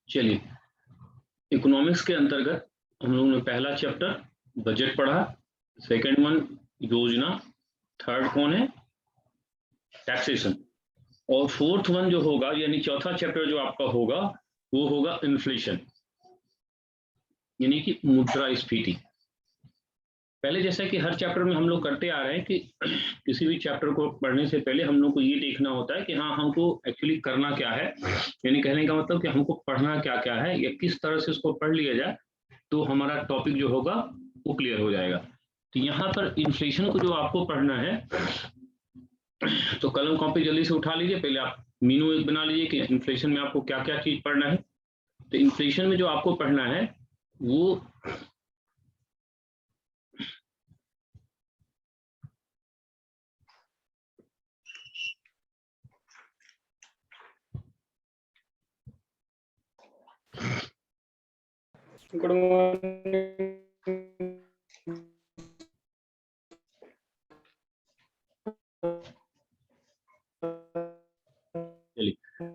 चलिए, इकोनॉमिक्स के अंतर्गत हम लोगों ने पहला चैप्टर बजट पढ़ा, सेकंड वन योजना, थर्ड कौन है टैक्सेशन, और फोर्थ वन जो होगा यानी चौथा चैप्टर जो आपका होगा वो होगा इन्फ्लेशन यानी कि मुद्रास्फीति। पहले जैसा कि हर चैप्टर में हम लोग करते आ रहे हैं कि किसी भी चैप्टर को पढ़ने से पहले हम लोग को ये देखना होता है कि हाँ हमको एक्चुअली करना क्या है, यानी कहने का मतलब कि हमको पढ़ना क्या क्या है या किस तरह से इसको पढ़ लिया जाए तो हमारा टॉपिक जो होगा वो क्लियर हो जाएगा। तो यहाँ पर इन्फ्लेशन को जो आपको पढ़ना है तो कलम कॉपी जल्दी से उठा लीजिए। पहले आप मीनू एक बना लीजिए कि इन्फ्लेशन में आपको क्या क्या चीज पढ़ना है। तो इन्फ्लेशन में जो आपको पढ़ना है वो गुड मॉर्निंग।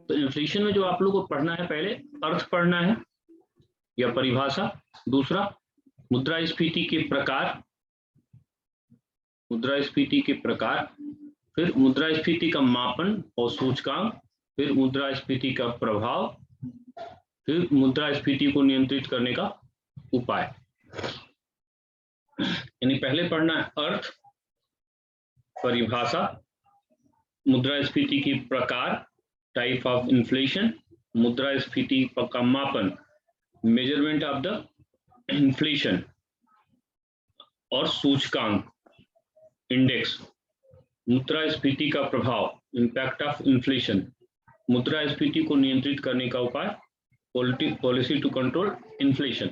तो इन्फ्लेशन में जो आप लोग को पढ़ना है पहले अर्थ पढ़ना है या परिभाषा, दूसरा मुद्रास्फीति के प्रकार, मुद्रास्फीति के प्रकार, फिर मुद्रास्फीति का मापन और सूचकांक, फिर मुद्रास्फीति का प्रभाव, फिर मुद्रास्फीति को नियंत्रित करने का उपाय। यानी पहले पढ़ना है अर्थ, परिभाषा, मुद्रास्फीति की प्रकार, टाइप ऑफ इन्फ्लेशन, मुद्रास्फीति का मापन, मेजरमेंट ऑफ द इन्फ्लेशन, और सूचकांक इंडेक्स, मुद्रास्फीति का प्रभाव, इम्पैक्ट ऑफ इन्फ्लेशन, मुद्रास्फीति को नियंत्रित करने का उपाय, पॉलिसी टू कंट्रोल इन्फ्लेशन।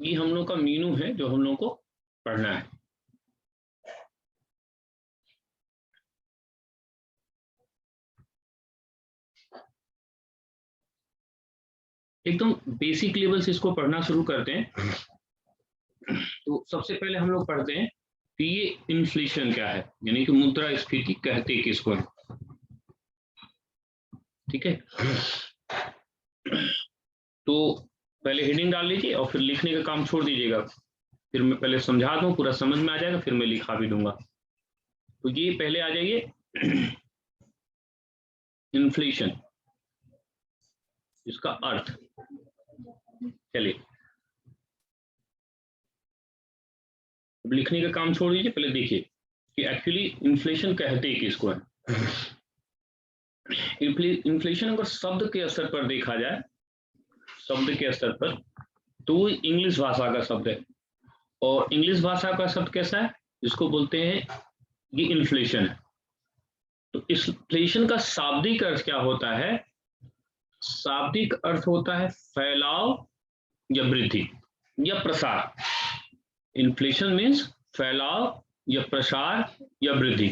ये हम लोग का मीनू है जो हम लोग को पढ़ना है। एकदम बेसिक लेवल से इसको पढ़ना शुरू करते हैं। तो सबसे पहले हम लोग पढ़ते हैं कि ये इन्फ्लेशन क्या है, यानी कि मुद्रास्फीति कहते किसको है। ठीक है, तो पहले हेडिंग डाल लीजिए और फिर लिखने का काम छोड़ दीजिएगा। फिर मैं पहले समझा दूं, पूरा समझ में आ जाएगा, फिर मैं लिखा भी दूंगा। तो ये पहले आ जाइए इन्फ्लेशन, इसका अर्थ। चलिए अब लिखने का काम छोड़ दीजिए, पहले देखिए कि एक्चुअली इन्फ्लेशन कहते किसको है। इन्फ्लेशन अगर शब्द के स्तर पर देखा जाए, शब्द के स्तर पर, तो इंग्लिश भाषा का शब्द है। और इंग्लिश भाषा का शब्द कैसा है, जिसको बोलते हैं ये इन्फ्लेशन है। तो इन्फ्लेशन का शाब्दिक अर्थ क्या होता है? शाब्दिक अर्थ होता है फैलाव या वृद्धि या प्रसार। इन्फ्लेशन मीन्स फैलाव या प्रसार या वृद्धि।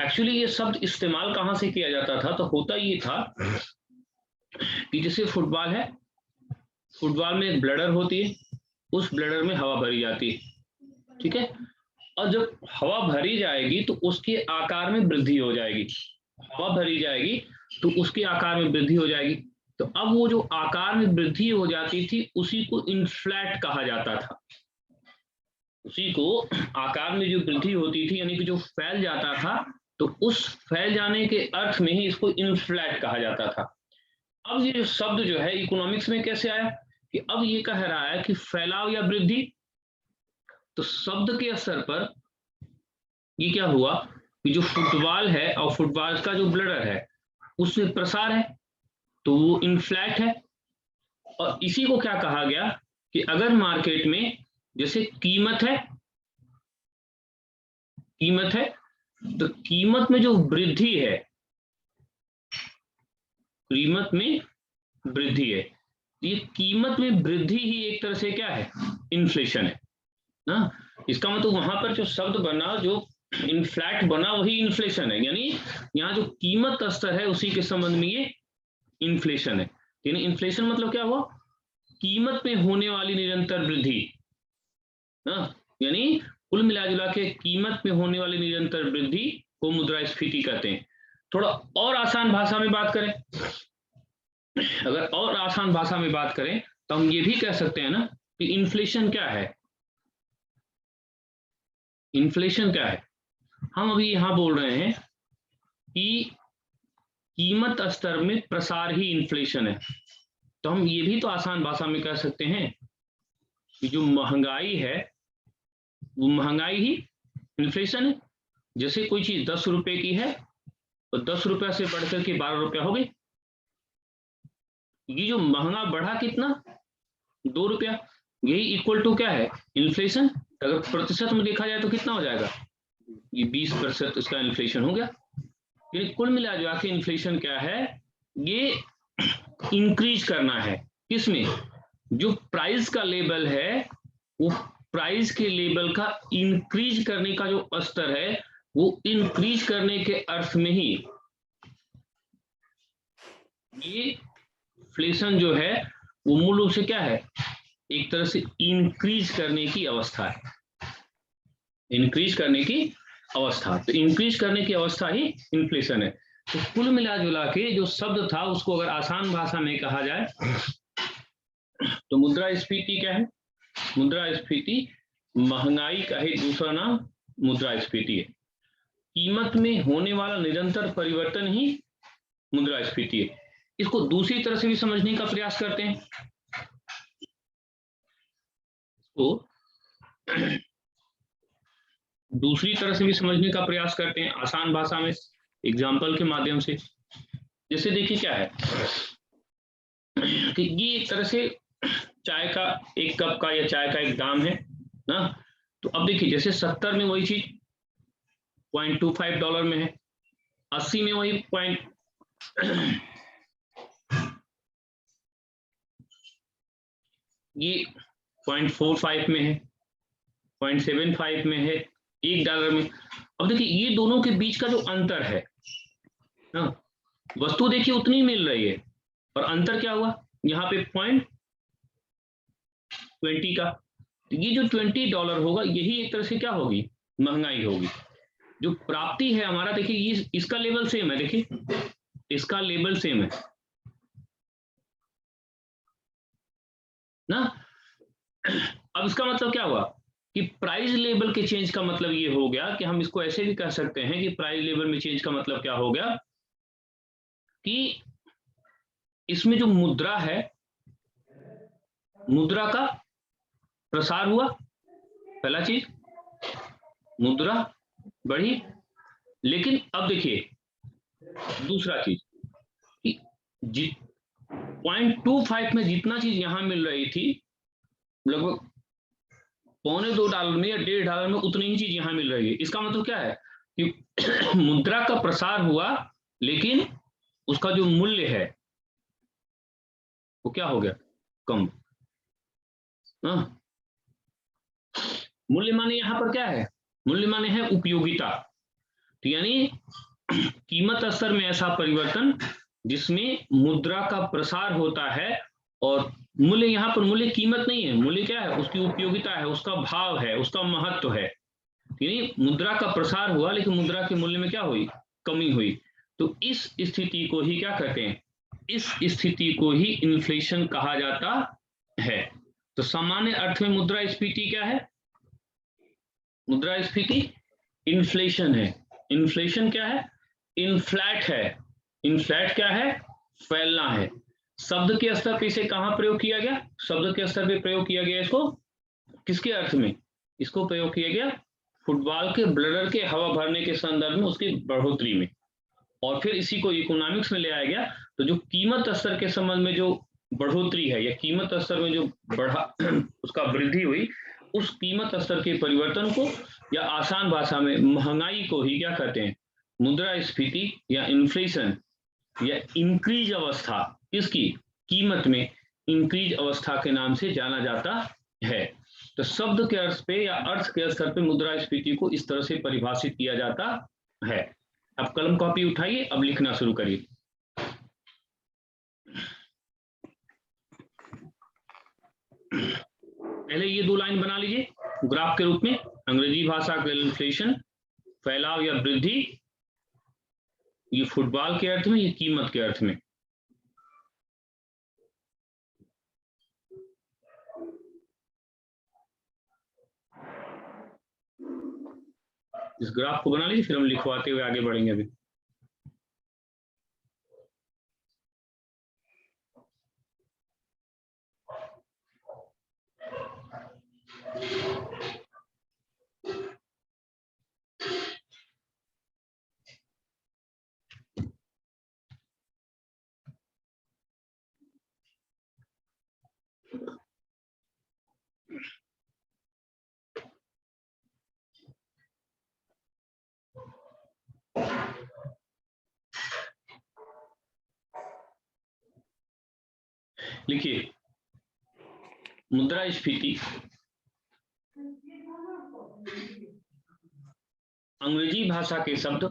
एक्चुअली ये शब्द इस्तेमाल कहां से किया जाता था? तो होता ये था कि जैसे फुटबॉल है, फुटबॉल में एक ब्लडर होती है, उस ब्लडर में हवा भरी जाती है। ठीक है, और जब हवा भरी जाएगी तो उसके आकार में वृद्धि हो जाएगी। हवा भरी जाएगी तो उसके आकार में वृद्धि हो जाएगी। तो अब वो जो आकार में वृद्धि हो जाती थी उसी को इन्फ्लेट कहा जाता था। उसी को आकार में जो वृद्धि होती थी यानी कि जो फैल जाता था, तो उस फैल जाने के अर्थ में ही इसको इन्फ्लेट कहा जाता था। अब ये जो शब्द जो है इकोनॉमिक्स में कैसे आया कि अब ये कह रहा है कि फैलाव या वृद्धि। तो शब्द के स्तर पर ये क्या हुआ कि जो फुटबॉल है और फुटबॉल का जो ब्लडर है उसमें प्रसार है, तो वो इन्फ्लेट है। और इसी को क्या कहा गया कि अगर मार्केट में जैसे कीमत है, कीमत है, तो कीमत में जो वृद्धि है, कीमत में वृद्धि है, ये कीमत में वृद्धि ही एक तरह से क्या है, इन्फ्लेशन है ना। इसका मतलब वहां पर जो शब्द बना, जो इन्फ्लेट बना, वही इन्फ्लेशन है। यानी यहाँ जो कीमत का स्तर है उसी के संबंध में ये इन्फ्लेशन है। यानी इन्फ्लेशन मतलब क्या हुआ, कीमत में होने वाली निरंतर वृद्धि ना। यानी कुल मिलाजुला के कीमत में होने वाली निरंतर वृद्धि को मुद्रास्फीति कहते हैं। थोड़ा और आसान भाषा में बात करें अगर और आसान भाषा में बात करें तो हम ये भी कह सकते हैं ना कि इन्फ्लेशन क्या है। इन्फ्लेशन क्या है? हम अभी यहां बोल रहे हैं कि कीमत स्तर में प्रसार ही इन्फ्लेशन है। तो हम ये भी तो आसान भाषा में कह सकते हैं कि जो महंगाई है वो महंगाई ही इन्फ्लेशन है। जैसे कोई चीज 10 रुपए की है तो 10 रुपया से बढ़कर के 12 रुपया हो गई। ये जो महंगा बढ़ा कितना, 2 रुपया, यही इक्वल टू क्या है, इन्फ्लेशन। अगर प्रतिशत में देखा जाए तो कितना हो जाएगा, ये 20% इसका इन्फ्लेशन हो गया। ये कुल मिला जुला के इन्फ्लेशन क्या है, ये इंक्रीज करना है। किसमें? जो प्राइस का लेवल है वो प्राइस के लेवल का इंक्रीज करने का जो स्तर है वो इंक्रीज करने के अर्थ में ही ये इन्फ्लेशन जो है वो मूल रूप से क्या है, एक तरह से इंक्रीज करने की अवस्था है। इंक्रीज करने की अवस्था, तो इंक्रीज करने की अवस्था ही इन्फ्लेशन है। तो कुल मिला जुला के जो शब्द था उसको अगर आसान भाषा में कहा जाए तो मुद्रास्फीति क्या है? मुद्रास्फीति महंगाई का ही दूसरा नाम मुद्रास्फीति है। कीमत में होने वाला निरंतर परिवर्तन ही मुद्रास्फीति है। इसको दूसरी तरह से भी समझने का प्रयास करते हैं। इसको दूसरी तरह से भी समझने का प्रयास करते हैं आसान भाषा में, एग्जाम्पल के माध्यम से। जैसे देखिए क्या है कि ये एक तरह से चाय का एक कप का या चाय का एक दाम है ना। तो अब देखिए जैसे 70 में वही चीज $0.25 में है, 80 में वही ये $0.45 में है, 0.75 में है, $1 में। अब देखिए ये दोनों के बीच का जो अंतर है ना, वस्तु देखिए उतनी मिल रही है और अंतर क्या हुआ यहाँ पे $0.20 का। तो ये जो $20 होगा यही एक तरह से क्या होगी, महंगाई होगी। जो प्राप्ति है हमारा देखिए ये इसका लेवल सेम है, देखिए इसका लेवल सेम है ना। अब इसका मतलब क्या हुआ कि प्राइस लेवल के चेंज का मतलब ये हो गया कि हम इसको ऐसे भी कह सकते हैं कि प्राइस लेवल में चेंज का मतलब क्या हो गया कि इसमें जो मुद्रा है, मुद्रा का प्रसार हुआ, पहला चीज मुद्रा बढ़ी। लेकिन अब देखिए दूसरा चीज कि 0.25 में जितना चीज यहां मिल रही थी लगभग $1.25 में या $1.5 में उतनी ही चीज यहां मिल रही है। इसका मतलब क्या है कि मुद्रा का प्रसार हुआ लेकिन उसका जो मूल्य है वो क्या हो गया, कम। मूल्य माने यहां पर क्या है, मूल्य माने है उपयोगिता। तो यानी कीमत स्तर में ऐसा परिवर्तन जिसमें मुद्रा का प्रसार होता है और मूल्य, यहाँ पर मूल्य कीमत नहीं है, मूल्य क्या है, उसकी उपयोगिता है, उसका भाव है, उसका महत्व है। यानी मुद्रा का प्रसार हुआ लेकिन मुद्रा के मूल्य में क्या हुई, कमी हुई। तो इस स्थिति को ही क्या कहते हैं, इस स्थिति को ही इन्फ्लेशन कहा जाता है। तो सामान्य अर्थ में मुद्रास्फीति क्या है, मुद्रास्फीति इन्फ्लेशन है। इन्फ्लेशन क्या है, इनफ्लैट है। इनफ्लैट क्या है, फैलना है। शब्द के स्तर पे इसे कहां प्रयोग किया गया, शब्द के स्तर पे प्रयोग किया गया इसको, किसके अर्थ में, इसको प्रयोग किया गया फुटबॉल के ब्लडर के हवा भरने के संदर्भ में, उसकी बढ़ोतरी में। और फिर इसी को इकोनॉमिक्स में ले आया गया। तो जो कीमत स्तर के संबंध में जो बढ़ोतरी है या कीमत स्तर में जो बढ़ा उसका वृद्धि हुई, उस कीमत स्तर के परिवर्तन को या आसान भाषा में महंगाई को ही क्या कहते हैं, मुद्रास्फीति या इन्फ्लेशन या इंक्रीज अवस्था, इसकी कीमत में इंक्रीज अवस्था के नाम से जाना जाता है। तो शब्द के अर्थ पे या अर्थ के स्तर पे मुद्रास्फीति को इस तरह से परिभाषित किया जाता है। अब कलम कॉपी उठाइए, अब लिखना शुरू करिए। पहले ये 2 लाइन बना लीजिए ग्राफ के रूप में, अंग्रेजी भाषा का इन्फ्लेशन, फैलाव या वृद्धि, ये फुटबॉल के अर्थ में, ये कीमत के अर्थ में। इस ग्राफ को बना लीजिए, फिर हम लिखवाते हुए आगे बढ़ेंगे अभी। लिखिए, मुद्रास्फीति अंग्रेजी भाषा के शब्द,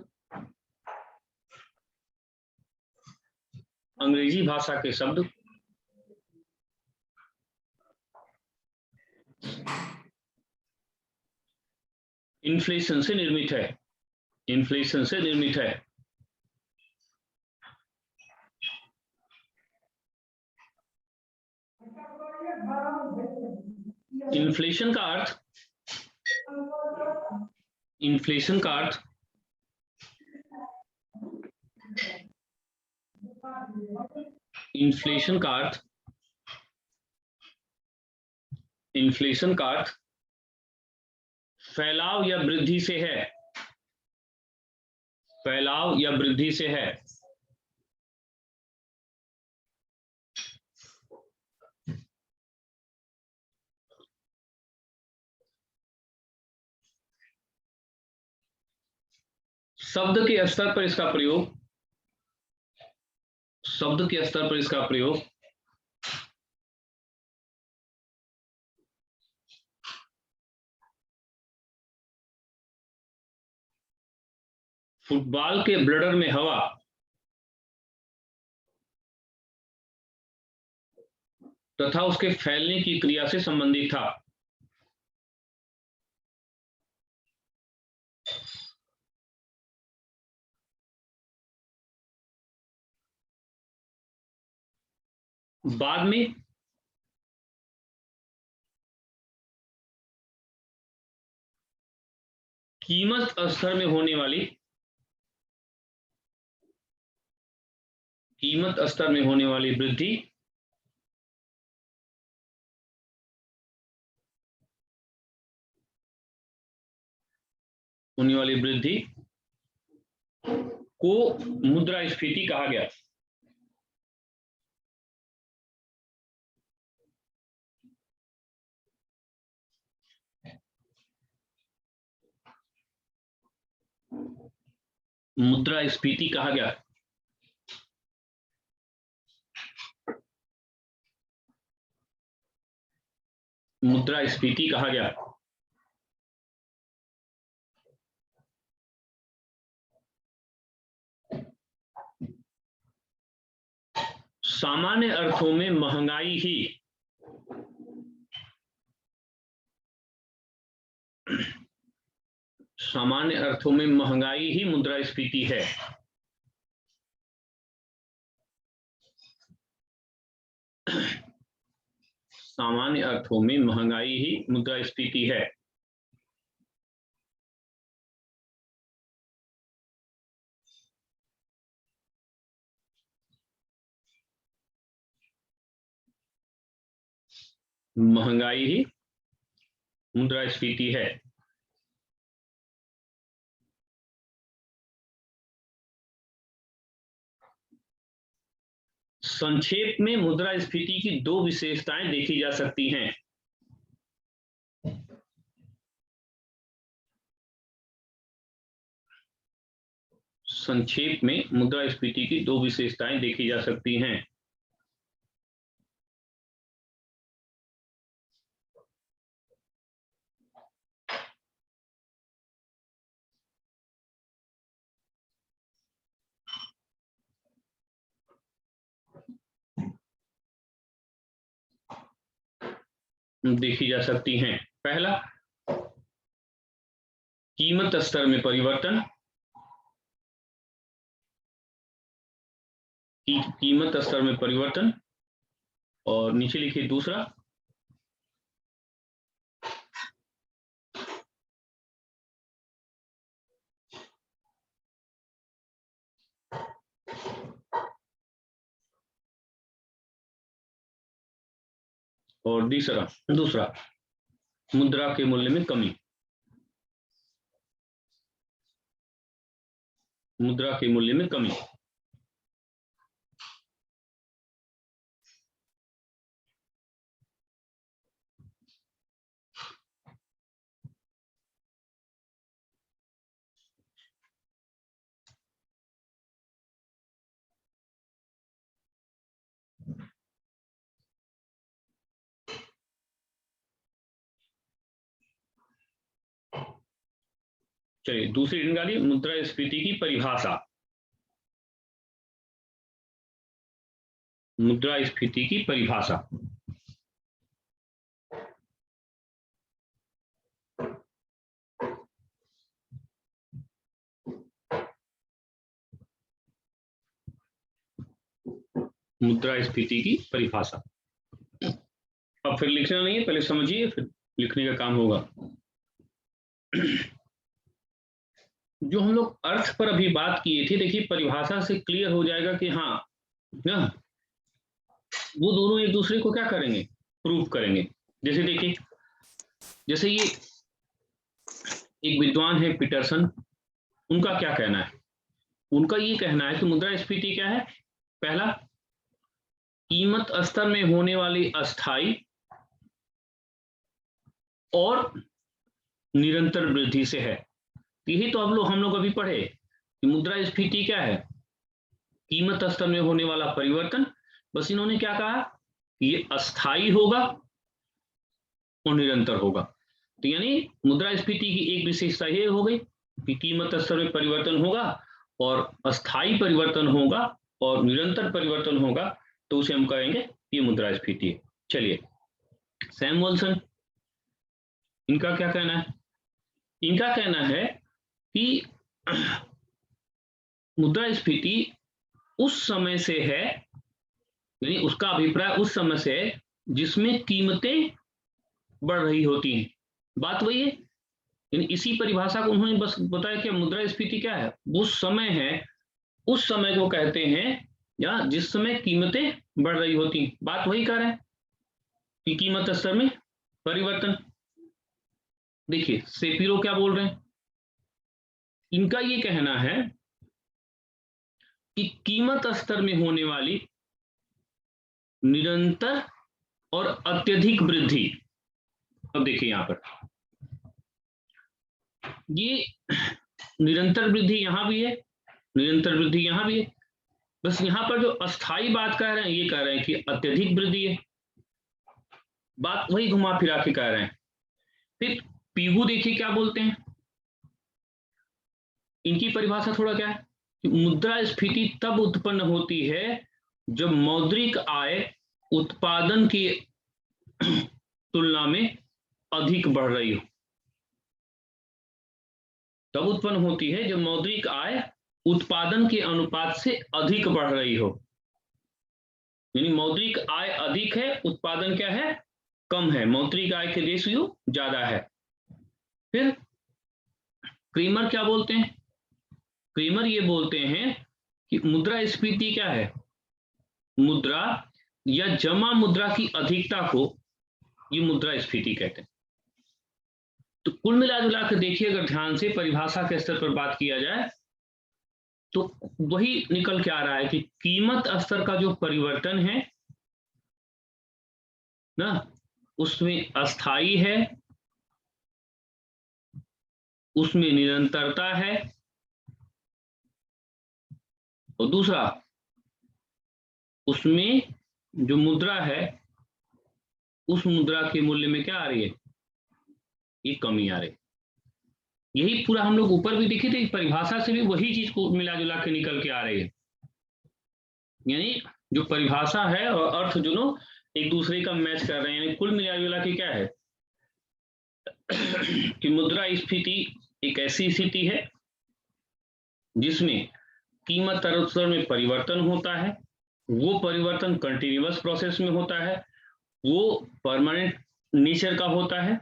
अंग्रेजी भाषा के शब्द इन्फ्लेशन से निर्मित है, इन्फ्लेशन से निर्मित है। इन्फ्लेशन का अर्थ, इन्फ्लेशन का अर्थ इन्फ्लेशन का अर्थ इन्फ्लेशन का अर्थ फैलाव या वृद्धि से है, फैलाव या वृद्धि से है। शब्द के स्तर पर इसका प्रयोग, शब्द के स्तर पर इसका प्रयोग फुटबॉल के ब्लडर में हवा तथा उसके फैलने की क्रिया से संबंधित था। बाद में कीमत स्तर में होने वाली, कीमत स्तर में होने वाली वृद्धि होने वाली वृद्धि को मुद्रास्फीति कहा गया। मुद्रास्फीति कहा गया। मुद्रास्फीति कहा गया। सामान्य अर्थों में महंगाई ही सामान्य अर्थों में महंगाई ही मुद्रास्फीति है। सामान्य अर्थों में महंगाई ही मुद्रास्फीति है। महंगाई ही मुद्रास्फीति है। संक्षेप में मुद्रास्फीति की दो विशेषताएं देखी जा सकती हैं। संक्षेप में मुद्रास्फीति की दो विशेषताएं देखी जा सकती हैं। देखी जा सकती हैं। पहला, कीमत स्तर में परिवर्तन, कीमत स्तर में परिवर्तन, और नीचे लिखिए दूसरा, और दूसरा मुद्रा के मूल्य में कमी, मुद्रा के मूल्य में कमी। चलिए दूसरी निकालिए, मुद्रास्फीति की परिभाषा। मुद्रास्फीति की परिभाषा, मुद्रास्फीति की परिभाषा। अब फिर लिखना नहीं है, पहले समझिए फिर लिखने का काम होगा। जो हम लोग अर्थ पर अभी बात किए थे, देखिए परिभाषा से क्लियर हो जाएगा कि हाँ ना, वो दोनों एक दूसरे को क्या करेंगे, प्रूव करेंगे। जैसे देखिए, जैसे ये एक विद्वान है पीटरसन, उनका क्या कहना है, उनका ये कहना है कि मुद्रास्फीति क्या है, पहला कीमत स्तर में होने वाली अस्थाई और निरंतर वृद्धि से है। यही तो हम लोग अभी पढ़े कि मुद्रास्फीति क्या है, कीमत स्तर में होने वाला परिवर्तन। बस इन्होंने क्या कहा, ये अस्थाई होगा और निरंतर होगा। तो यानी मुद्रास्फीति की एक विशेषता ये हो गई कि कीमत स्तर में परिवर्तन होगा और अस्थाई परिवर्तन होगा और निरंतर परिवर्तन होगा, तो उसे हम कहेंगे ये मुद्रास्फीति है। चलिए सैमुअल्सन, इनका क्या कहना है, इनका कहना है कि मुद्रास्फीति उस समय से है, यानी उसका अभिप्राय उस समय से है जिसमें कीमतें बढ़ रही होती हैं। बात वही है, यानी इसी परिभाषा को उन्होंने बस बताया कि मुद्रास्फीति क्या है, उस समय है, उस समय को कहते हैं या जिस समय कीमतें बढ़ रही होती हैं। बात वही कर रहे हैं कि कीमत स्तर में परिवर्तन। देखिए शेपिरो क्या बोल रहे हैं, इनका ये कहना है कि कीमत स्तर में होने वाली निरंतर और अत्यधिक वृद्धि। अब देखिए यहां पर ये निरंतर वृद्धि यहां भी है, निरंतर वृद्धि यहां भी है, बस यहां पर जो अस्थाई बात कह रहे हैं ये कह रहे हैं कि अत्यधिक वृद्धि है। बात वही घुमा फिरा के कह रहे हैं। फिर पीगू देखिए क्या बोलते हैं, इनकी परिभाषा थोड़ा क्या है कि मुद्रास्फीति तब उत्पन्न होती है जब मौद्रिक आय उत्पादन की तुलना में अधिक बढ़ रही हो। तब उत्पन्न होती है जब मौद्रिक आय उत्पादन के अनुपात से अधिक बढ़ रही हो, यानी मौद्रिक आय अधिक है, उत्पादन क्या है, कम है, मौद्रिक आय के रेशियो ज्यादा है। फिर क्रेमर क्या बोलते हैं, क्रेमर ये बोलते हैं कि मुद्रास्फीति क्या है, मुद्रा या जमा मुद्रा की अधिकता को ये मुद्रास्फीति कहते हैं। तो कुल मिला जुला कर देखिए, अगर ध्यान से परिभाषा के स्तर पर बात किया जाए तो वही निकल के आ रहा है कि कीमत स्तर का जो परिवर्तन है ना, उसमें अस्थाई है, उसमें निरंतरता है, और दूसरा उसमें जो मुद्रा है उस मुद्रा के मूल्य में क्या आ रही है, ये कमी आ रही। यही पूरा हम लोग ऊपर भी देखे थे, परिभाषा से भी वही चीज को मिला जुला के निकल के आ रही है। यानी जो परिभाषा है और अर्थ दोनों एक दूसरे का मैच कर रहे हैं, यानी कुल मिला जुला के क्या है कि मुद्रास्फीति एक ऐसी स्थिति है जिसमें कीमत स्तर में परिवर्तन होता है, वो परिवर्तन कंटिन्यूअस प्रोसेस में होता है, वो परमानेंट नेचर का होता है,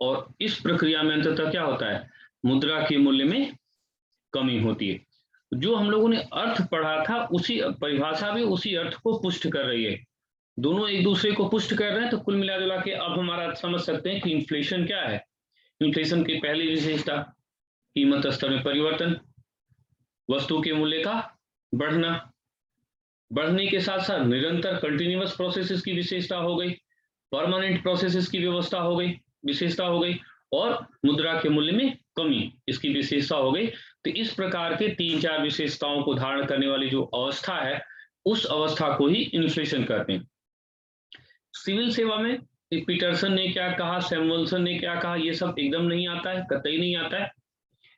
और इस प्रक्रिया में अंततः क्या होता है, मुद्रा के मूल्य में कमी होती है। जो हम लोगों ने अर्थ पढ़ा था, उसी परिभाषा भी उसी अर्थ को पुष्ट कर रही है दोनों एक दूसरे को पुष्ट कर रहे हैं। तो कुल मिला जुला के अब हमारा समझ सकते हैं कि इन्फ्लेशन क्या है। इन्फ्लेशन की पहली विशेषता कीमत स्तर में परिवर्तन, वस्तु के मूल्य का बढ़ना, बढ़ने के साथ साथ निरंतर कंटिन्यूअस प्रोसेसेस की विशेषता हो गई, परमानेंट प्रोसेसेस की व्यवस्था हो गई, विशेषता हो गई, और मुद्रा के मूल्य में कमी, इसकी विशेषता हो गई। तो इस प्रकार के 3-4 विशेषताओं को धारण करने वाली जो अवस्था है, उस अवस्था को ही इन्फ्लेशन कहते हैं। सिविल सेवा में पीटरसन ने क्या कहा, सैमुअल्सन ने क्या कहा, ये सब एकदम नहीं आता है, कतई नहीं आता है।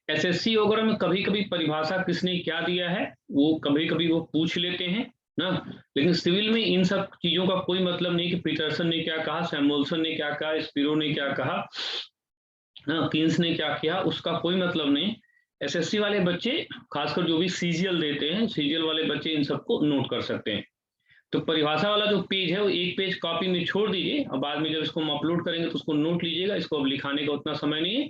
एसएससी वगैरह में कभी कभी परिभाषा किसने क्या दिया है वो कभी कभी वो पूछ लेते हैं ना, लेकिन सिविल में इन सब चीजों का कोई मतलब नहीं कि पीटरसन ने क्या कहा, सैमुअल्सन ने क्या कहा, स्पिरो ने क्या कहा, ना कीन्स ने क्या किया, उसका कोई मतलब नहीं। एसएससी वाले बच्चे, खासकर जो भी सीजीएल देते हैं, सीजीएल वाले बच्चे इन सबको नोट कर सकते हैं। तो परिभाषा वाला जो पेज है वो एक पेज कॉपी में छोड़ दीजिए, और बाद में जब इसको हम अपलोड करेंगे तो उसको नोट लीजिएगा। इसको अब लिखाने का उतना समय नहीं है,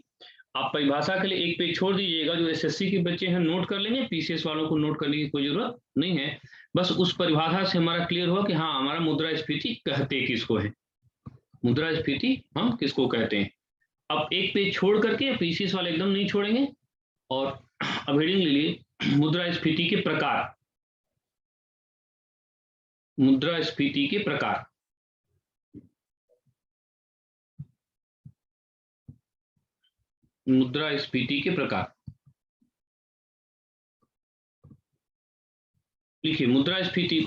आप परिभाषा के लिए एक पेज छोड़ दीजिएगा। जो एसएससी के बच्चे हैं नोट कर लेंगे, पीसीएस वालों को नोट करने की कोई जरूरत नहीं है। बस उस परिभाषा से हमारा क्लियर हो कि हाँ हमारा मुद्रास्फीति कहते किसको है, मुद्रास्फीति हम किसको कहते हैं। अब एक पेज छोड़ करके, पीसीएस वाले एकदम नहीं छोड़ेंगे, और अब हेडिंग ले लिए मुद्रास्फीति के प्रकार। मुद्रास्फीति के प्रकार, मुद्रास्फीति के प्रकार लिखिए। मुद्रास्फीति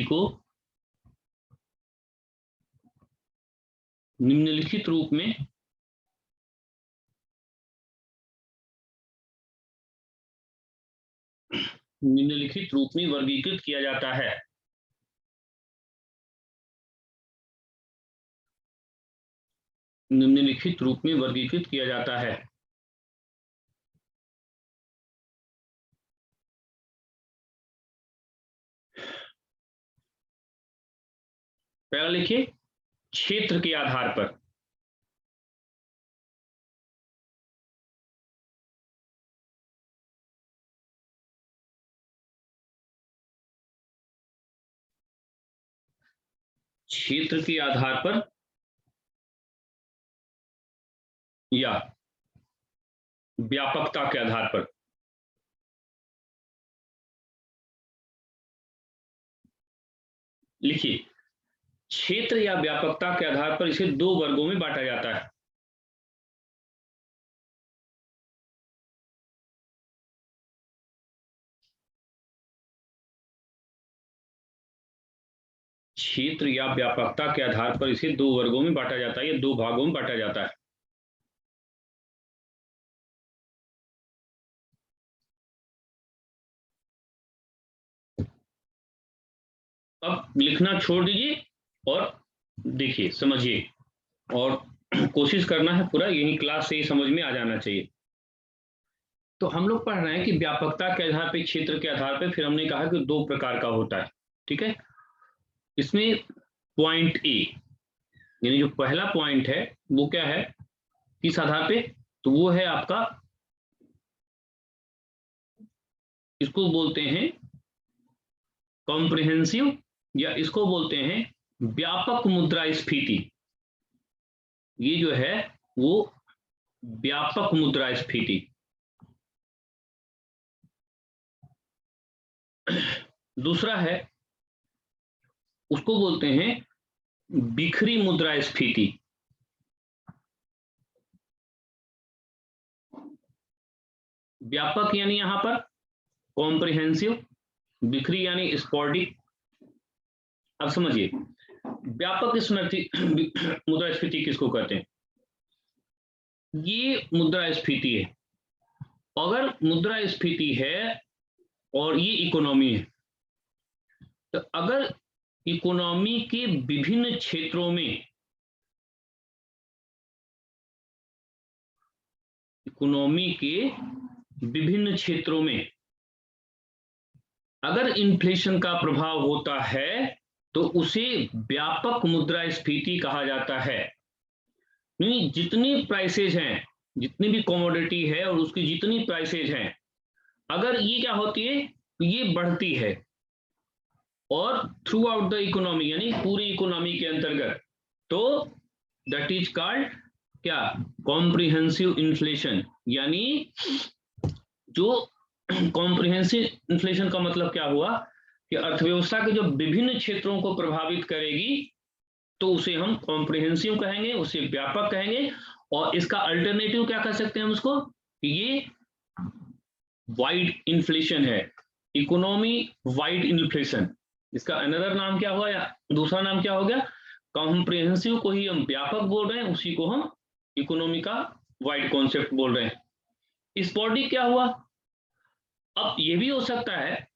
को निम्नलिखित रूप में वर्गीकृत किया जाता है। निम्नलिखित रूप में वर्गीकृत किया जाता है। पहला लिखिए, क्षेत्र के आधार पर। क्षेत्र के आधार पर या व्यापकता के आधार पर। लिखिए, क्षेत्र या व्यापकता के आधार पर इसे 2 वर्गों में बांटा जाता है। क्षेत्र या व्यापकता के आधार पर इसे 2 वर्गों में बांटा जाता है, या 2 भागों में बांटा जाता है। अब लिखना छोड़ दीजिए और देखिए, समझिए, और कोशिश करना है पूरा यही क्लास से ही समझ में आ जाना चाहिए। तो हम लोग पढ़ रहे हैं कि व्यापकता के आधार पर, क्षेत्र के आधार पर, फिर हमने कहा कि 2 प्रकार का होता है, ठीक है। इसमें पॉइंट ए, यानी जो पहला पॉइंट है वो क्या है, किस आधार पे, तो वो है आपका, इसको बोलते हैं कॉम्प्रिहेंसिव, या इसको बोलते हैं व्यापक मुद्रास्फीति। ये जो है वो व्यापक मुद्रास्फीति। दूसरा है, उसको बोलते हैं बिखरी मुद्रास्फीति। व्यापक यानी यहां पर कॉम्प्रिहेंसिव, बिखरी यानी स्पॉर्डिक। अब समझिए, व्यापक मुद्रास्फीति किसको कहते हैं। ये मुद्रास्फीति है, अगर मुद्रास्फीति है और ये इकोनॉमी है, तो अगर इकोनॉमी के विभिन्न क्षेत्रों में, इकोनॉमी के विभिन्न क्षेत्रों में अगर इन्फ्लेशन का प्रभाव होता है तो उसे व्यापक मुद्रास्फीति कहा जाता है। नहीं, जितनी प्राइसेज हैं, जितनी भी कमोडिटी है और उसकी जितनी प्राइसेज हैं, अगर ये क्या होती है, ये बढ़ती है, और थ्रू आउट द इकोनॉमी यानी पूरी इकोनॉमी के अंतर्गत, तो दैट इज कॉल्ड क्या, कॉम्प्रिहेंसिव इन्फ्लेशन। यानी जो कॉम्प्रिहेंसिव इन्फ्लेशन का मतलब क्या हुआ कि अर्थव्यवस्था के जो विभिन्न क्षेत्रों को प्रभावित करेगी, तो उसे हम कॉम्प्रिहेंसिव कहेंगे, उसे व्यापक कहेंगे। और इसका अल्टरनेटिव क्या कह सकते हैं हम उसको, ये वाइड इन्फ्लेशन है, इकोनॉमी वाइड इन्फ्लेशन। इसका अनदर नाम क्या हुआ, या दूसरा नाम क्या हो गया, कॉम्प्रिहेंसिव को ही हम व्यापक बोल रहे हैं, उसी को हम इकोनॉमी का वाइड कॉन्सेप्ट बोल रहे हैं। स्पॉटिक क्या हुआ, अब ये भी हो सकता है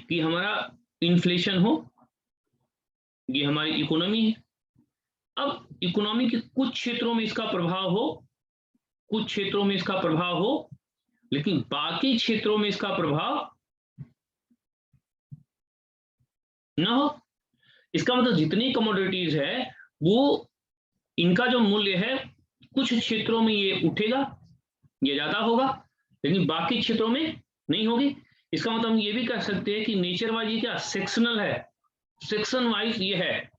कि हमारा इन्फ्लेशन हो, ये हमारी इकोनॉमी है। अब इकोनॉमी के कुछ क्षेत्रों में इसका प्रभाव हो, कुछ क्षेत्रों में इसका प्रभाव हो, लेकिन बाकी क्षेत्रों में इसका प्रभाव ना हो। इसका मतलब जितनी कमोडिटीज है वो, इनका जो मूल्य है कुछ क्षेत्रों में ये उठेगा, ये ज्यादा होगा, लेकिन बाकी क्षेत्रों में नहीं होगी। इसका मतलब हम ये भी कह सकते हैं कि नेचर वाइज ये क्या, सेक्शनल है, सेक्शन वाइज ये है।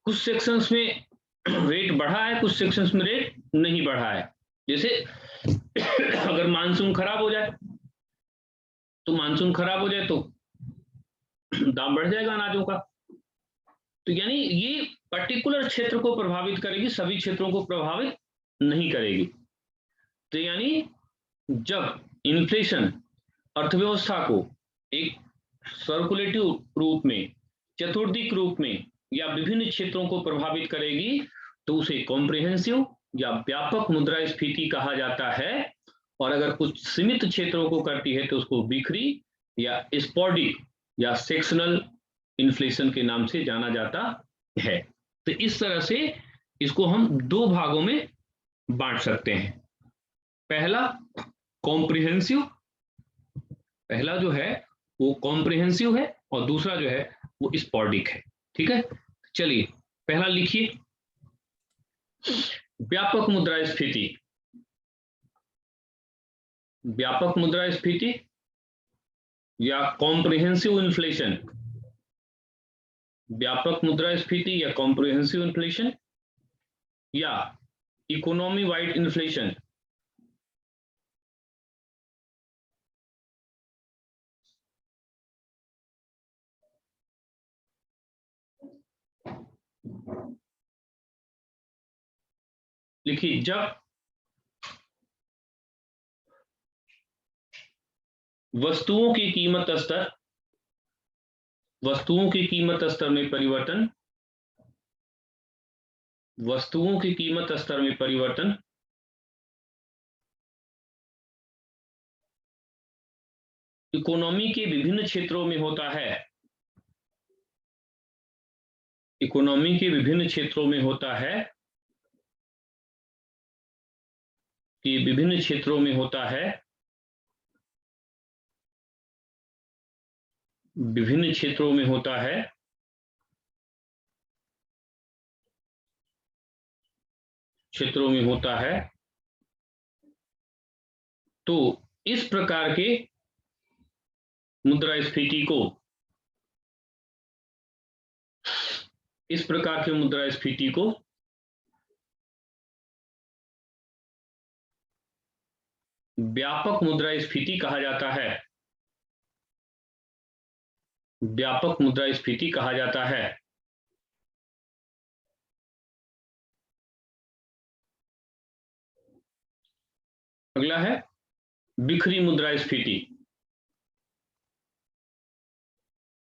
कुछ सेक्शंस में रेट बढ़ा है, कुछ सेक्शंस में रेट नहीं बढ़ा है। जैसे अगर मानसून खराब हो जाए, तो मानसून खराब हो जाए तो दाम बढ़ जाएगा अनाजों का। तो यानी ये पर्टिकुलर क्षेत्र को प्रभावित करेगी, सभी क्षेत्रों को प्रभावित नहीं करेगी। तो यानी जब इन्फ्लेशन अर्थव्यवस्था को एक सर्कुलेटिव रूप में, चतुर्दिक रूप में या विभिन्न क्षेत्रों को प्रभावित करेगी, तो उसे कॉम्प्रिहेंसिव या व्यापक मुद्रास्फीति कहा जाता है। और अगर कुछ सीमित क्षेत्रों को करती है तो उसको बिखरी या स्पॉडिक या सेक्शनल इन्फ्लेशन के नाम से जाना जाता है। तो इस तरह से इसको हम दो भागों में बांट सकते हैं। पहला कॉम्प्रिहेंसिव, पहला जो है वो कॉम्प्रिहेंसिव है, और दूसरा जो है वो स्पॉडिक है। ठीक है, चलिए पहला लिखिए, व्यापक मुद्रास्फीति। व्यापक मुद्रास्फीति या कॉम्प्रिहेंसिव इन्फ्लेशन, व्यापक मुद्रास्फीति या कॉम्प्रिहेंसिव इन्फ्लेशन या इकोनॉमी वाइड इन्फ्लेशन। लिखिए, जब वस्तुओं की कीमत स्तर, वस्तुओं की कीमत स्तर में परिवर्तन, वस्तुओं की कीमत स्तर में परिवर्तन इकोनॉमी के विभिन्न क्षेत्रों में होता है, इकोनॉमी के विभिन्न क्षेत्रों में होता है, कि विभिन्न क्षेत्रों में होता है, विभिन्न क्षेत्रों में होता है, क्षेत्रों में होता है। तो इस प्रकार के मुद्रास्फीति को, इस प्रकार के मुद्रास्फीति को व्यापक मुद्रास्फीति कहा जाता है, व्यापक मुद्रास्फीति कहा जाता है। अगला है बिखरी मुद्रास्फीति,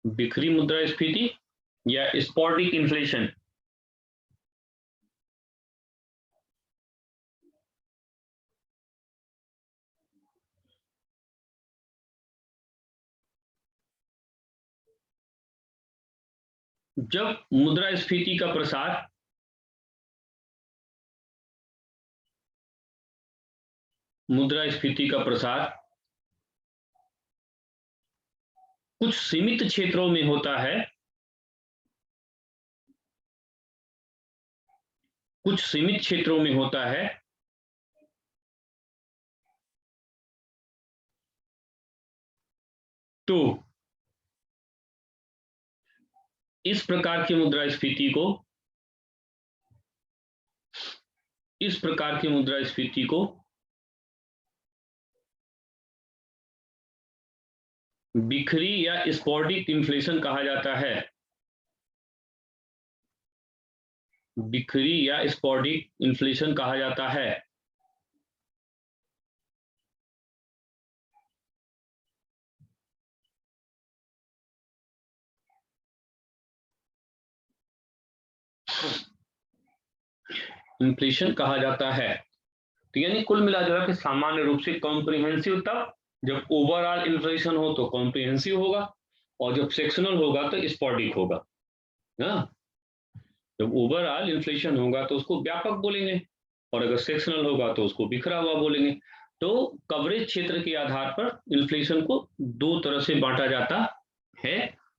बिखरी मुद्रास्फीति या स्पॉटिक इन्फ्लेशन। जब मुद्रास्फीति का प्रसार, मुद्रास्फीति का प्रसार कुछ सीमित क्षेत्रों में होता है, कुछ सीमित क्षेत्रों में होता है, तो इस प्रकार की मुद्रास्फीति को बिखरी या स्पॉडिक इन्फ्लेशन कहा जाता है। बिखरी या स्पॉडिक इन्फ्लेशन कहा जाता है। इन्फ्लेशन कहा जाता है। तो यानी कुल मिलाकर के सामान्य रूप से कॉम्प्रिहेंसिव तब जब ओवरऑल इन्फ्लेशन हो तो कॉम्प्रिहेंसिव होगा, और जब सेक्शनल होगा तो स्पॉडिक होगा। हाँ, जब ओवरऑल इन्फ्लेशन होगा तो उसको व्यापक बोलेंगे, और अगर सेक्शनल होगा तो उसको बिखरा हुआ बोलेंगे। तो कवरेज क्षेत्र के आधार पर इन्फ्लेशन को दो तरह से बांटा जाता है,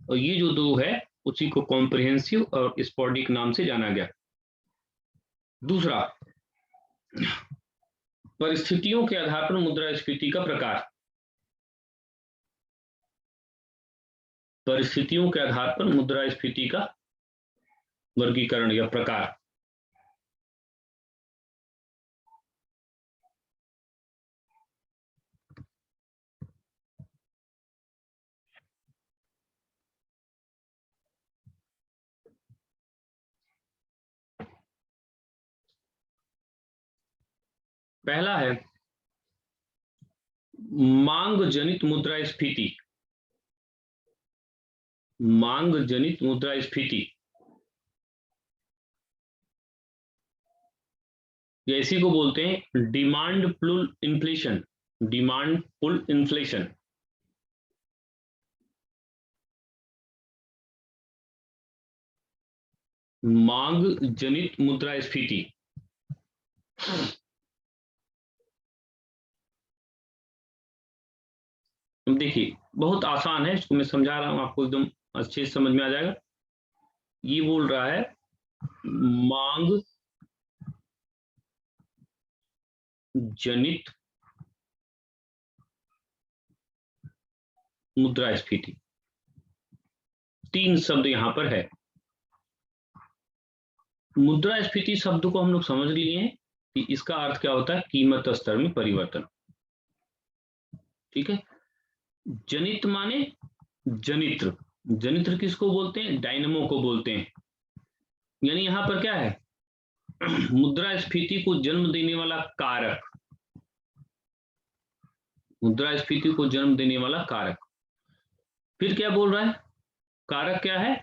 और ये जो दो है उसी को कॉम्प्रिहेंसिव और स्पॉडिक नाम से जाना गया। दूसरा, परिस्थितियों के आधार पर मुद्रास्फीति का प्रकार। परिस्थितियों के आधार पर मुद्रास्फीति का वर्गीकरण या प्रकार। पहला है मांग जनित मुद्रास्फीति। मांग जनित मुद्रास्फीति, इसी को बोलते हैं demand pull inflation. Demand pull inflation. मांग जनित मुद्रास्फीति। देखिए बहुत आसान है, इसको मैं समझा रहा हूं आपको, एकदम अच्छे से समझ में आ जाएगा। ये बोल रहा है मांग जनित मुद्रास्फीति। तीन शब्द यहां पर है। मुद्रास्फीति शब्द को हम लोग समझ लिए हैं कि इसका अर्थ क्या होता है, कीमत स्तर में परिवर्तन। ठीक है। जनित माने जनित्र। जनित्र किसको बोलते हैं, डायनमो को बोलते हैं। यानी यहां पर क्या है, मुद्रास्फीति को जन्म देने वाला कारक। मुद्रास्फीति को जन्म देने वाला कारक। फिर क्या बोल रहा है, कारक क्या है,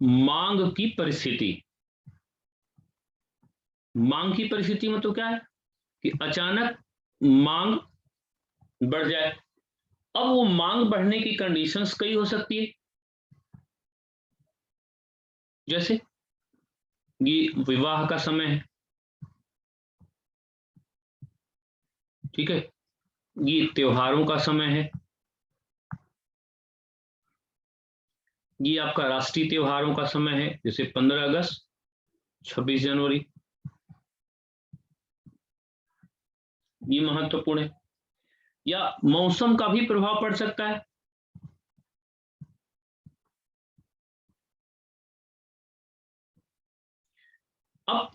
मांग की परिस्थिति। मांग की परिस्थिति में तो क्या है कि अचानक मांग बढ़ जाए। अब वो मांग बढ़ने की कंडीशंस कई हो सकती है, जैसे ये विवाह का समय है, ठीक है, ये त्योहारों का समय है, ये आपका राष्ट्रीय त्योहारों का समय है, जैसे 15 अगस्त, 26 जनवरी, ये महत्वपूर्ण है। या मौसम का भी प्रभाव पड़ सकता है। अब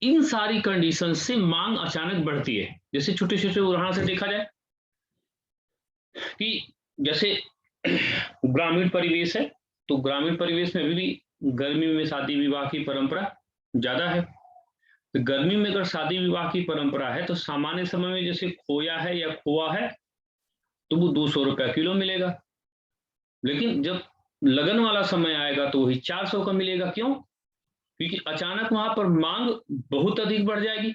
इन सारी कंडीशन से मांग अचानक बढ़ती है। जैसे छोटे छोटे उदाहरण से देखा जाए कि जैसे ग्रामीण परिवेश है, तो ग्रामीण परिवेश में अभी भी गर्मी में शादी विवाह की परंपरा ज्यादा है। तो गर्मी में अगर शादी विवाह की परंपरा है तो सामान्य समय में जैसे खोया है या खोआ है तो वो 200 रुपया किलो मिलेगा, लेकिन जब लगन वाला समय आएगा तो वही 400 का मिलेगा। क्यों? क्योंकि अचानक वहां पर मांग बहुत अधिक बढ़ जाएगी।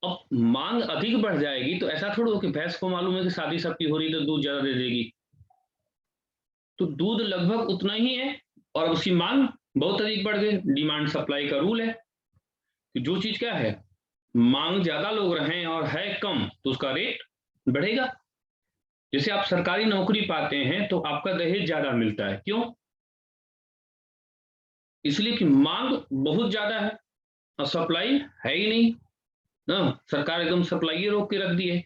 अब मांग अधिक बढ़ जाएगी तो ऐसा थोड़ा हो कि भैंस को मालूम है कि शादी सबकी हो रही तो दूध ज्यादा दे देगी, तो दूध लगभग उतना ही है और उसकी मांग बहुत अधिक बढ़ गई। डिमांड सप्लाई का रूल है कि जो चीज क्या है, मांग ज्यादा लोग रहे और है कम तो उसका रेट बढ़ेगा। जैसे आप सरकारी नौकरी पाते हैं तो आपका दहेज ज्यादा मिलता है। क्यों? इसलिए कि मांग बहुत ज्यादा है और सप्लाई है ही नहीं ना, सरकार एकदम सप्लाई रोक के रख दी है।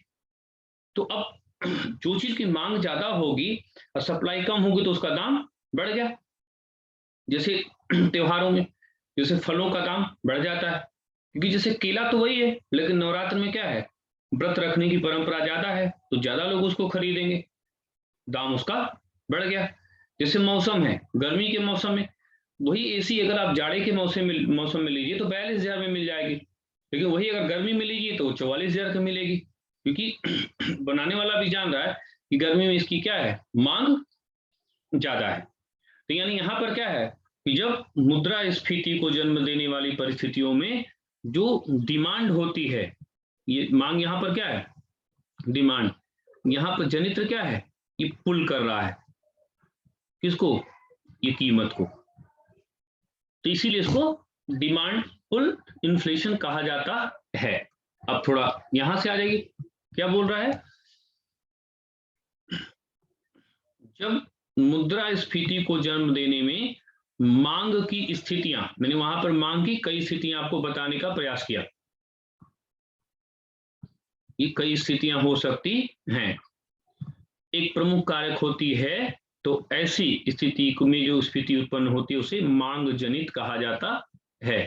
तो अब जो चीज की मांग ज्यादा होगी और सप्लाई कम होगी तो उसका दाम बढ़ गया। जैसे त्योहारों में जैसे फलों का दाम बढ़ जाता है, क्योंकि जैसे केला तो वही है, लेकिन नवरात्र में क्या है, व्रत रखने की परंपरा ज्यादा है, तो ज्यादा लोग उसको खरीदेंगे, दाम उसका बढ़ गया। जैसे मौसम है, गर्मी के मौसम में वही एसी अगर आप जाड़े के मौसम में लीजिए तो 42,000 में मिल जाएगी, लेकिन वही अगर गर्मी में लीजिए तो 44,000 की मिलेगी, क्योंकि बनाने वाला भी जान रहा है कि गर्मी में इसकी क्या है, मांग ज्यादा है। तो यानी यहाँ पर क्या है कि जब मुद्रास्फीति को जन्म देने वाली परिस्थितियों में जो डिमांड होती है, ये मांग यहाँ पर क्या है, डिमांड, यहाँ पर जनित्र क्या है, ये पुल कर रहा है किसको, ये कीमत को, तो इसीलिए इसको डिमांड पुल इन्फ्लेशन कहा जाता है। अब थोड़ा यहां से आ जाइए, क्या बोल रहा है, जब मुद्रास्फीति को जन्म देने में मांग की स्थितियां, मैंने वहां पर मांग की कई स्थितियां आपको बताने का प्रयास किया, ये कई स्थितियां हो सकती हैं, एक प्रमुख कारक होती है, तो ऐसी स्थिति में जो स्थिति उत्पन्न होती है उसे मांग जनित कहा जाता है।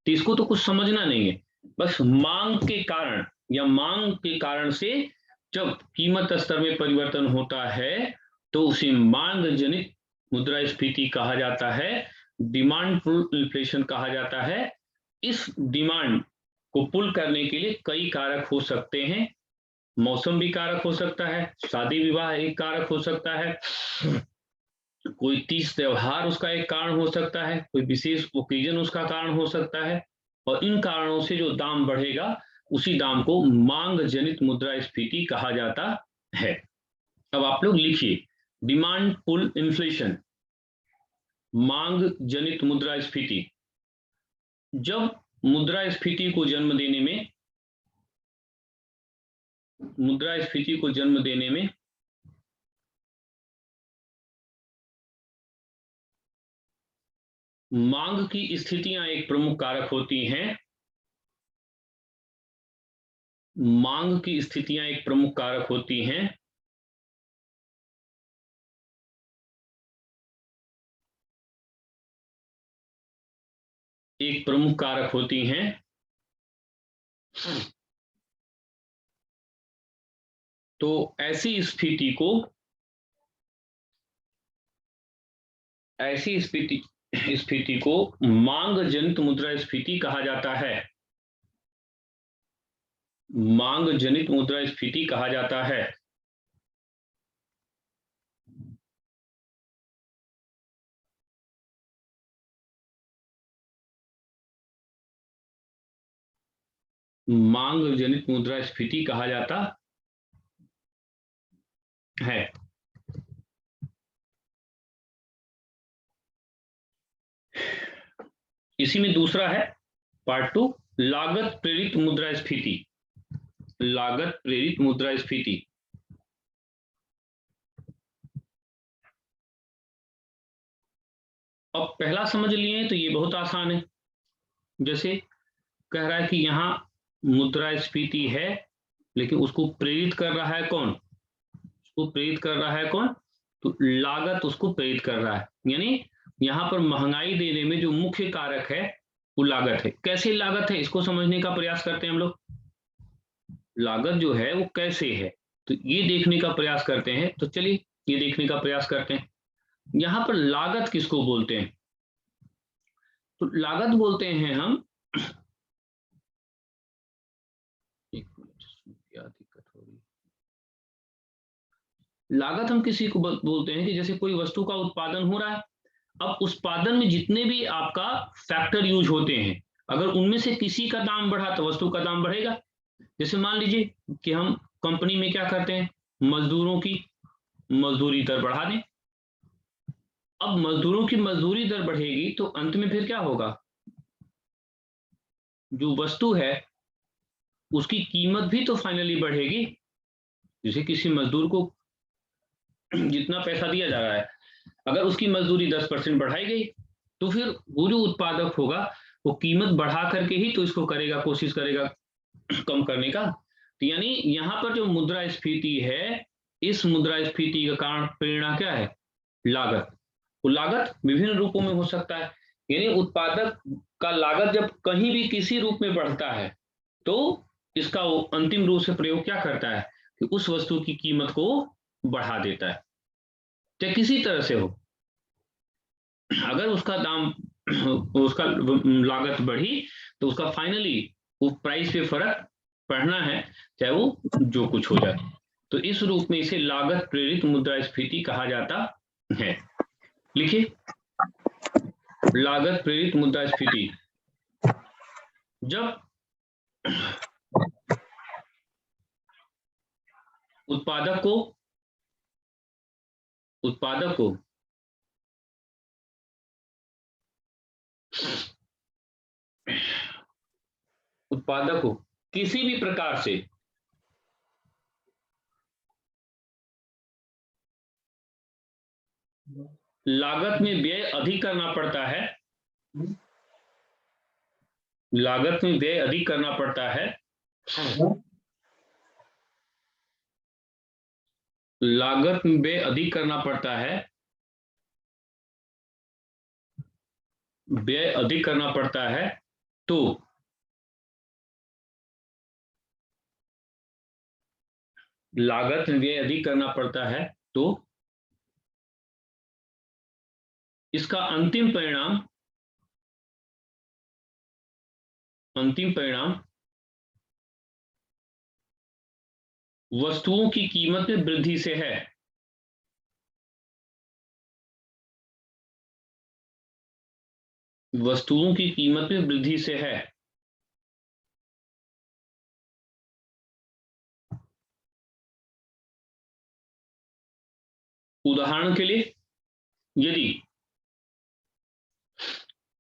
तो इसको तो कुछ समझना नहीं है, बस मांग के कारण या मांग के कारण से जब कीमत स्तर में परिवर्तन होता है तो उसे मांग जनित मुद्रास्फीति कहा जाता है, डिमांड पुल इन्फ्लेशन कहा जाता है। इस डिमांड को पुल करने के लिए कई कारक हो सकते हैं, मौसम भी कारक हो सकता है, शादी विवाह एक कारक हो सकता है, कोई तीज त्योहार उसका एक कारण हो सकता है, कोई विशेष ओकेजन उसका कारण हो सकता है, और इन कारणों से जो दाम बढ़ेगा उसी दाम को मांग जनित मुद्रास्फीति कहा जाता है। अब आप लोग लिखिए, डिमांड पुल इन्फ्लेशन, मांग जनित मुद्रास्फीति। जब मुद्रास्फीति को जन्म देने में मांग की स्थितियां एक प्रमुख कारक होती हैं, मांग की स्थितियां एक प्रमुख कारक होती हैं, एक प्रमुख कारक होती हैं, तो ऐसी स्थिति को मांग जनित मुद्रास्फीति कहा जाता है, मांग जनित मुद्रास्फीति कहा जाता है। मांग जनित मुद्रास्फीति कहा जाता है। इसी में दूसरा है पार्ट 2, लागत प्रेरित मुद्रास्फीति, लागत प्रेरित मुद्रास्फीति। अब पहला समझ लिए तो ये बहुत आसान है, जैसे कह रहा है कि यहाँ मुद्रास्फीति है, लेकिन उसको प्रेरित कर रहा है कौन, उसको प्रेरित कर रहा है कौन, तो लागत उसको प्रेरित कर रहा है, यानी यहाँ पर महंगाई देने में जो मुख्य कारक है वो लागत है। कैसे लागत है इसको समझने का प्रयास करते हैं हम लोग, लागत जो है वो कैसे है, तो ये देखने का प्रयास करते हैं। तो चलिए ये देखने का प्रयास करते हैं, यहाँ पर लागत किसको बोलते हैं, तो लागत बोलते हैं हम, एक मिनट क्या दिक्कत हो रही, लागत हम किसी को बोलते हैं कि जैसे कोई वस्तु का उत्पादन हो रहा है, अब उत्पादन में जितने भी आपका फैक्टर यूज होते हैं, अगर उनमें से किसी का दाम बढ़ा तो वस्तु का दाम बढ़ेगा। जैसे मान लीजिए कि हम कंपनी में क्या करते हैं, मजदूरों की मजदूरी दर बढ़ा दें, अब मजदूरों की मजदूरी दर बढ़ेगी तो अंत में फिर क्या होगा, जो वस्तु है उसकी कीमत भी तो फाइनली बढ़ेगी। जैसे किसी मजदूर को जितना पैसा दिया जा रहा है, अगर उसकी मजदूरी 10% बढ़ाई गई तो फिर वो जो उत्पादक होगा वो कीमत बढ़ा करके ही तो इसको करेगा, कोशिश करेगा कम करने का। तो यानी यहाँ पर जो मुद्रास्फीति है, इस मुद्रास्फीति का कारण प्रेरणा क्या है, लागत। वो लागत विभिन्न रूपों में हो सकता है, यानी उत्पादक का लागत जब कहीं भी किसी रूप में बढ़ता है तो इसका वो अंतिम रूप से प्रयोग क्या करता है कि उस वस्तु की कीमत को बढ़ा देता है, चाहे किसी तरह से हो। अगर उसका दाम उसका लागत बढ़ी तो उसका फाइनली वो प्राइस पे फर्क पड़ना है, चाहे वो जो कुछ हो जाए। तो इस रूप में इसे लागत प्रेरित मुद्रास्फीति कहा जाता है। लिखिए, लागत प्रेरित मुद्रास्फीति जब उत्पादक को किसी भी प्रकार से लागत में व्यय अधिक करना पड़ता है, लागत में व्यय अधिक करना पड़ता है, लागत में व्यय अधिक करना पड़ता है, व्यय अधिक करना पड़ता है, तो लागत में व्यय अधिक करना पड़ता है तो इसका अंतिम परिणाम वस्तुओं की कीमत में वृद्धि से है। वस्तुओं की कीमत में वृद्धि से है। उदाहरण के लिए, यदि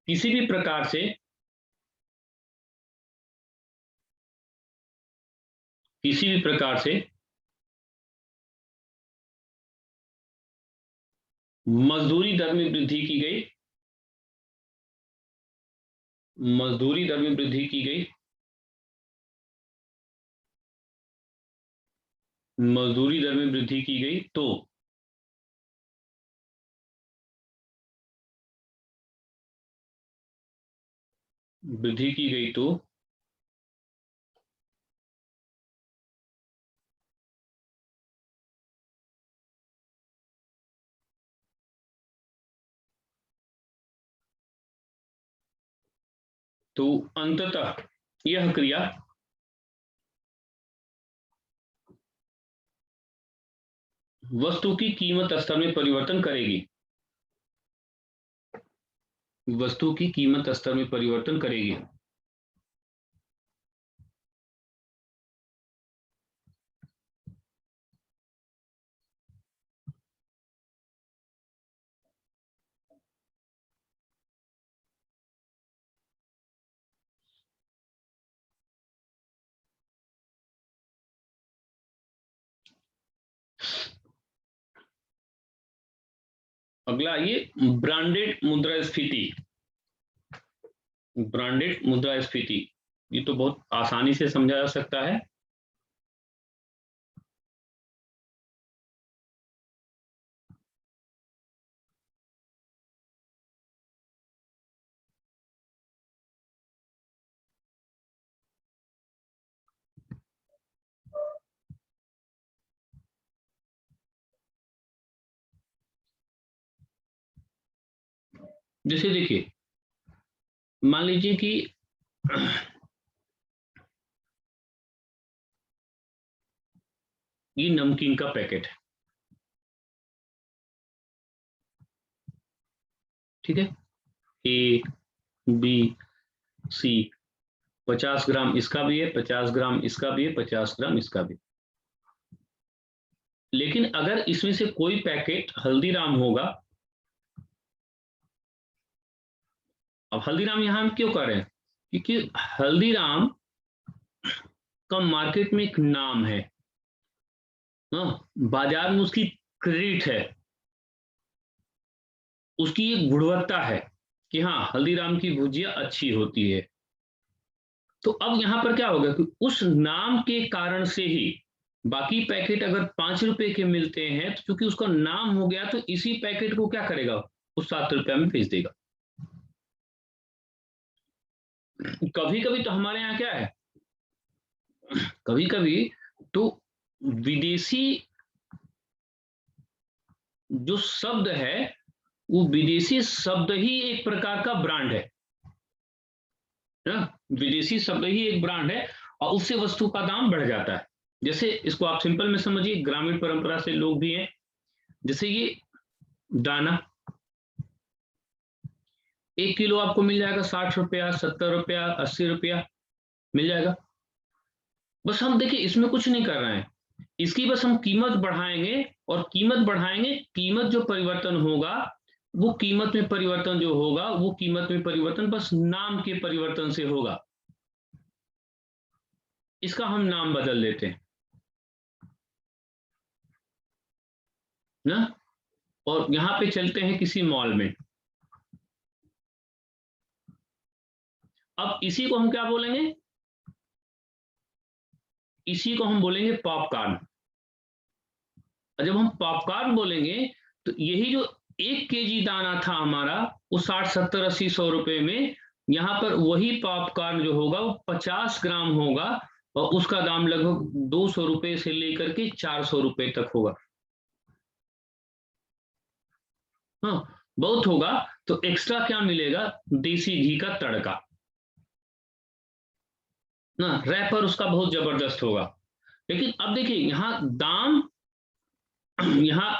किसी भी प्रकार से मजदूरी दर में वृद्धि की गई, मजदूरी दर में वृद्धि की गई, मजदूरी दर में वृद्धि की गई तो अंततः यह क्रिया वस्तु की कीमत स्तर में परिवर्तन करेगी, वस्तु की कीमत स्तर में परिवर्तन करेगी। अगला ये ब्रांडेड मुद्रास्फीति। ब्रांडेड मुद्रास्फीति ये तो बहुत आसानी से समझा जा सकता है। जैसे देखिए, मान लीजिए कि ये नमकीन का पैकेट है, ठीक है, ए बी सी, 50 ग्राम इसका भी है, 50 ग्राम इसका भी है, 50 ग्राम इसका भी। लेकिन अगर इसमें से कोई पैकेट हल्दीराम होगा, अब हल्दीराम यहां हम क्यों कर रहे हैं, क्योंकि हल्दीराम का मार्केट में एक नाम है, बाजार में उसकी क्रेडिट है, उसकी एक गुणवत्ता है कि हाँ हल्दीराम की भुजिया अच्छी होती है। तो अब यहां पर क्या होगा कि उस नाम के कारण से ही बाकी पैकेट अगर 5 रुपए के मिलते हैं तो क्योंकि उसका नाम हो गया तो इसी पैकेट को क्या करेगा उस 7 रुपया में बेच देगा। कभी कभी तो हमारे यहाँ क्या है, कभी कभी तो विदेशी जो शब्द है वो विदेशी शब्द ही एक प्रकार का ब्रांड है ना, विदेशी शब्द ही एक ब्रांड है और उससे वस्तु का दाम बढ़ जाता है। जैसे इसको आप सिंपल में समझिए, ग्रामीण परंपरा से लोग भी हैं, जैसे ये दाना 1 किलो आपको मिल जाएगा 60 रुपया, 70 रुपया, 80 रुपया मिल जाएगा। बस हम देखिए इसमें कुछ नहीं कर रहे हैं, इसकी बस हम कीमत बढ़ाएंगे और कीमत बढ़ाएंगे, कीमत जो परिवर्तन होगा वो कीमत में परिवर्तन जो होगा वो कीमत में परिवर्तन बस नाम के परिवर्तन से होगा। इसका हम नाम बदल देते हैं ना, और यहां पे चलते हैं किसी मॉल में। अब इसी को हम क्या बोलेंगे, इसी को हम बोलेंगे पॉपकॉर्न। और जब हम पॉपकॉर्न बोलेंगे तो यही जो 1 केजी दाना था हमारा वो 60 70 80 100 रुपए में, यहां पर वही पॉपकॉर्न जो होगा वो 50 ग्राम होगा और उसका दाम लगभग 200 रुपए से लेकर के 400 रुपए तक होगा। हाँ, बहुत होगा तो एक्स्ट्रा क्या मिलेगा, देसी घी का तड़का ना, रैपर उसका बहुत जबरदस्त होगा। लेकिन अब देखिए यहाँ दाम, यहाँ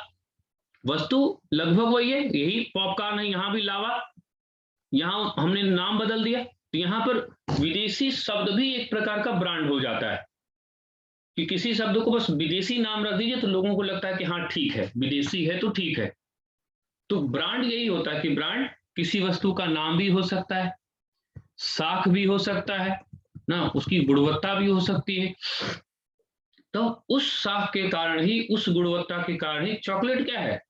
वस्तु लगभग वही है, यही पॉपकॉर्न है, यहाँ भी लावा, यहाँ हमने नाम बदल दिया, तो यहाँ पर विदेशी शब्द भी एक प्रकार का ब्रांड हो जाता है कि किसी शब्द को बस विदेशी नाम रख दीजिए तो लोगों को लगता है कि हाँ ठीक है, विदेशी है तो ठीक है। तो ब्रांड यही होता है कि ब्रांड किसी वस्तु का नाम भी हो सकता है, साख भी हो सकता है ना, उसकी गुणवत्ता भी हो सकती है। तो उस साख के कारण ही, उस गुणवत्ता के कारण ही चॉकलेट क्या है,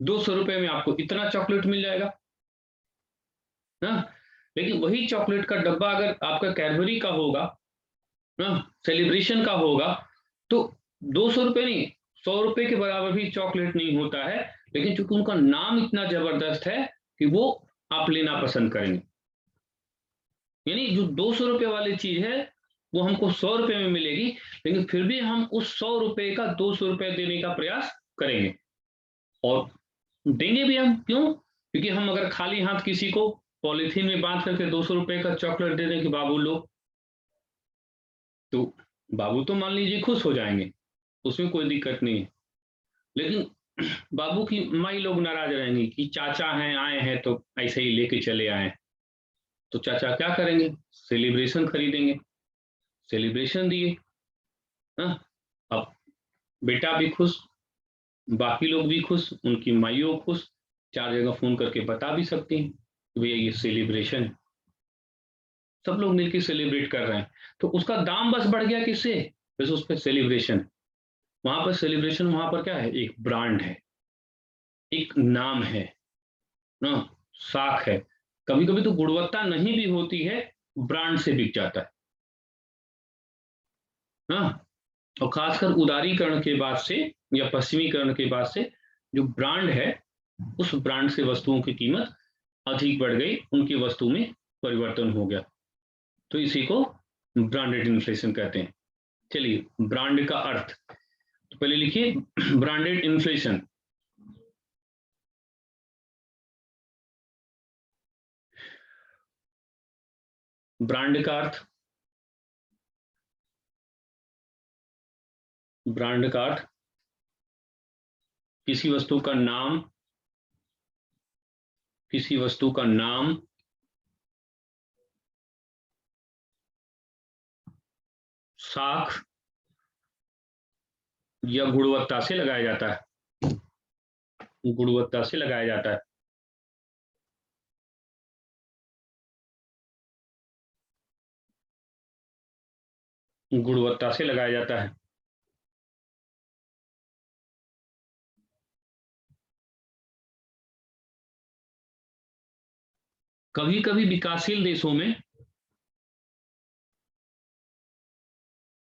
200 रुपए में आपको इतना चॉकलेट मिल जाएगा ना। लेकिन वही चॉकलेट का डब्बा अगर आपका कैडबरी का होगा ना, सेलिब्रेशन का होगा, तो 200 रुपए नहीं, 100 रुपए के बराबर भी चॉकलेट नहीं होता है। लेकिन चूंकि उनका नाम इतना जबरदस्त है कि वो आप लेना पसंद करेंगे। यानी जो 200 रुपए वाली चीज है वो हमको 100 रुपए में मिलेगी, लेकिन फिर भी हम उस 100 रुपए का 200 रुपए देने का प्रयास करेंगे और देंगे भी हम। क्यों? क्योंकि हम अगर खाली हाथ किसी को पॉलिथीन में बांध करके 200 रुपए का चॉकलेट दे दें कि बाबू लो, तो बाबू तो मान लीजिए खुश हो जाएंगे, उसमें कोई दिक्कत नहीं है। लेकिन बाबू की माई लोग नाराज रहेंगी कि चाचा हैं, आए हैं तो ऐसे ही लेके चले आए। तो चाचा क्या करेंगे, सेलिब्रेशन खरीदेंगे, सेलिब्रेशन दिए। हाँ, अब बेटा भी खुश, बाकी लोग भी खुश, उनकी माइयों खुश, 4 जगह फोन करके बता भी सकती हैं कि भैया ये सेलिब्रेशन है, सब लोग मिलकर सेलिब्रेट कर रहे हैं। तो उसका दाम बस बढ़ गया किससे, बस उस पर सेलिब्रेशन। वहां पर सेलिब्रेशन, वहां पर क्या है, एक ब्रांड है, एक नाम है ना, साख है। कभी कभी तो गुणवत्ता नहीं भी होती है, ब्रांड से बिक जाता है ना। और खासकर उदारीकरण के बाद से या पश्चिमीकरण के बाद से जो ब्रांड है, उस ब्रांड से वस्तुओं की कीमत अधिक बढ़ गई, उनकी वस्तु में परिवर्तन हो गया, तो इसी को ब्रांडेड इन्फ्लेशन कहते हैं। चलिए, ब्रांड का अर्थ तो पहले लिखिए, ब्रांडेड इन्फ्लेशन। ब्रांड का अर्थ, ब्रांड का अर्थ किसी वस्तु का नाम, किसी वस्तु का नाम, साख या गुणवत्ता से लगाया जाता है, गुणवत्ता से लगाया जाता है। गुणवत्ता से लगाया जाता है। कभी कभी विकासशील देशों में,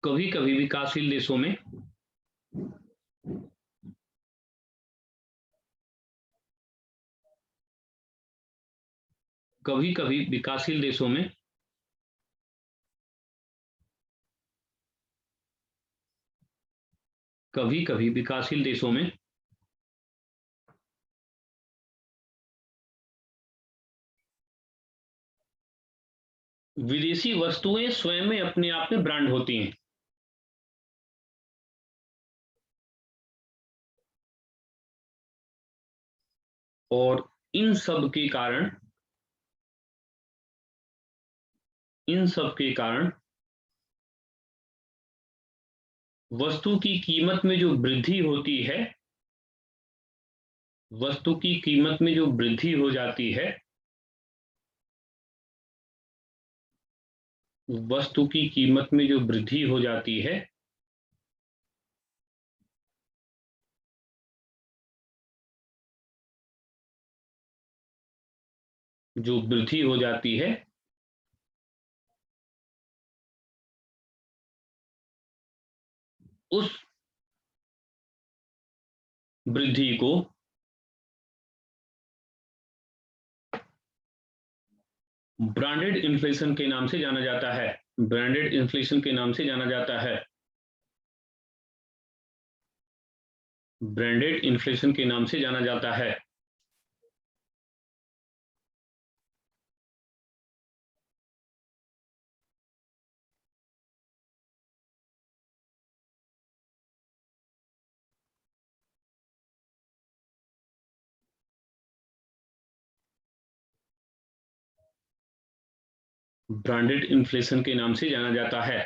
कभी कभी विकासशील देशों में कभी कभी विकासशील देशों में विदेशी वस्तुएं स्वयं में अपने आप में ब्रांड होती हैं। और इन सब के कारण वस्तु की कीमत में जो वृद्धि होती है, वस्तु की कीमत में जो वृद्धि हो जाती है, वस्तु की कीमत में जो वृद्धि हो जाती है, जो वृद्धि हो जाती है, उस वृद्धि को ब्रांडेड इन्फ्लेशन के नाम से जाना जाता है। ब्रांडेड इन्फ्लेशन के नाम से जाना जाता है। ब्रांडेड इन्फ्लेशन के नाम से जाना जाता है। ब्रांडेड इन्फ्लेशन के नाम से जाना जाता है।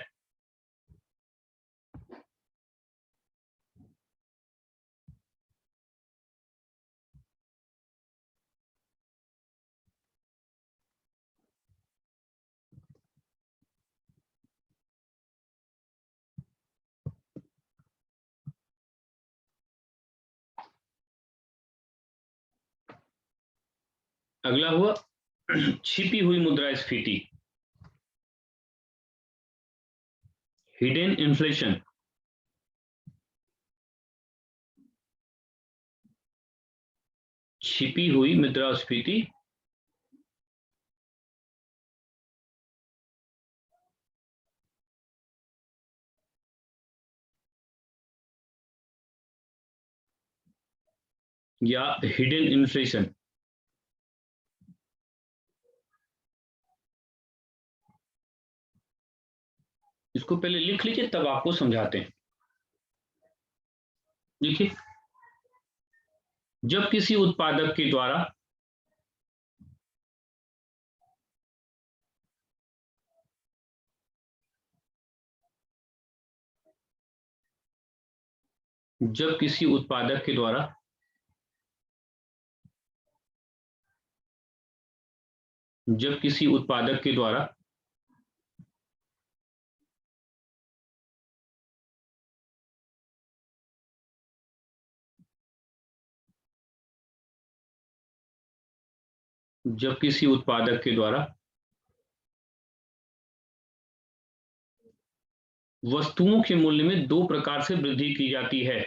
अगला हुआ छिपी हुई मुद्रास्फीति, हिडन इन्फ्लेशन। छिपी हुई मुद्रास्फीति या हिडन इन्फ्लेशन। इसको पहले लिख लीजिए, तब आपको समझाते हैं। देखिए, जब किसी उत्पादक के द्वारा जब किसी उत्पादक के द्वारा जब किसी उत्पादक के द्वारा जब किसी उत्पादक के द्वारा वस्तुओं के मूल्य में दो प्रकार से वृद्धि की जाती है।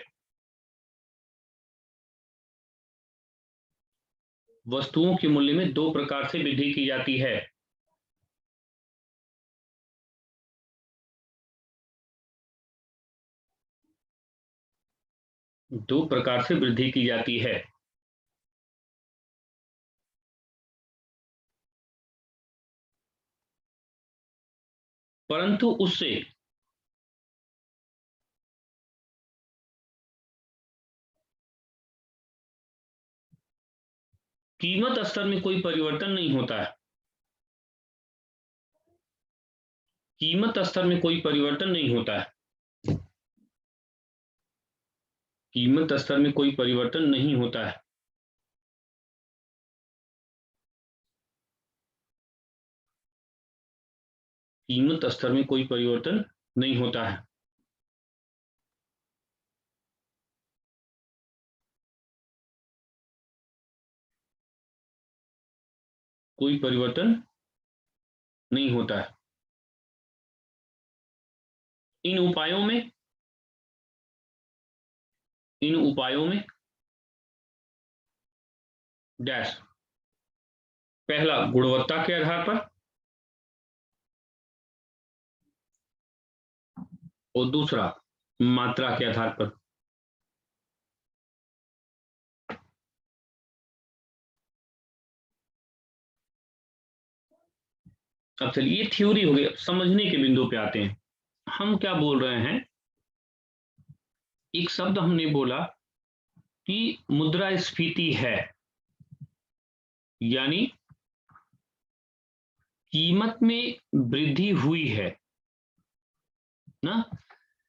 वस्तुओं के मूल्य में दो प्रकार से वृद्धि की जाती है। दो प्रकार से वृद्धि की जाती है। परंतु उससे कीमत स्तर में कोई परिवर्तन नहीं होता है। कीमत स्तर में कोई परिवर्तन नहीं होता है। कीमत स्तर में कोई परिवर्तन नहीं होता है। कीमत स्तर में कोई परिवर्तन नहीं होता है। कोई परिवर्तन नहीं होता है। इन उपायों में डैश पहला गुणवत्ता के आधार पर और दूसरा मात्रा के आधार पर। अब चलिए, ये थ्योरी हो गई। समझने के बिंदु पे आते हैं। हम क्या बोल रहे हैं, एक शब्द हमने बोला कि मुद्रास्फीति है, यानी कीमत में वृद्धि हुई है ना।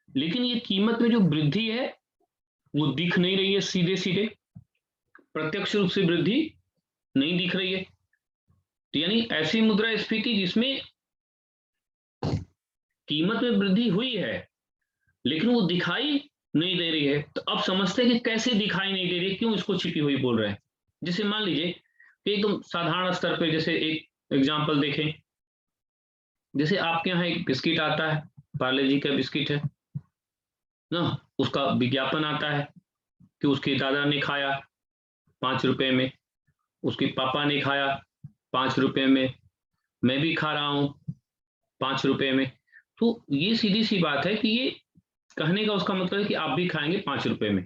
लेकिन ये कीमत में जो वृद्धि है वो दिख नहीं रही है, सीधे सीधे प्रत्यक्ष रूप से वृद्धि नहीं दिख रही है। तो यानी ऐसी मुद्रास्फीति जिसमें कीमत में वृद्धि हुई है लेकिन वो दिखाई नहीं दे रही है। तो अब समझते हैं कि कैसे दिखाई नहीं दे रही है, क्यों इसको छिपी हुई बोल रहे हैं। जैसे मान लीजिए कि एकदम साधारण स्तर पे, जैसे एक एग्जांपल देखें, जैसे आपके यहाँ एक बिस्किट आता है, पार्ले जी का बिस्किट है ना, उसका विज्ञापन आता है कि उसके दादा ने खाया 5 रुपए में, उसके पापा ने खाया 5 रुपए में, मैं भी खा रहा हूं 5 रुपए में। तो ये सीधी सी बात है कि ये कहने का उसका मतलब है कि आप भी खाएंगे 5 रुपए में।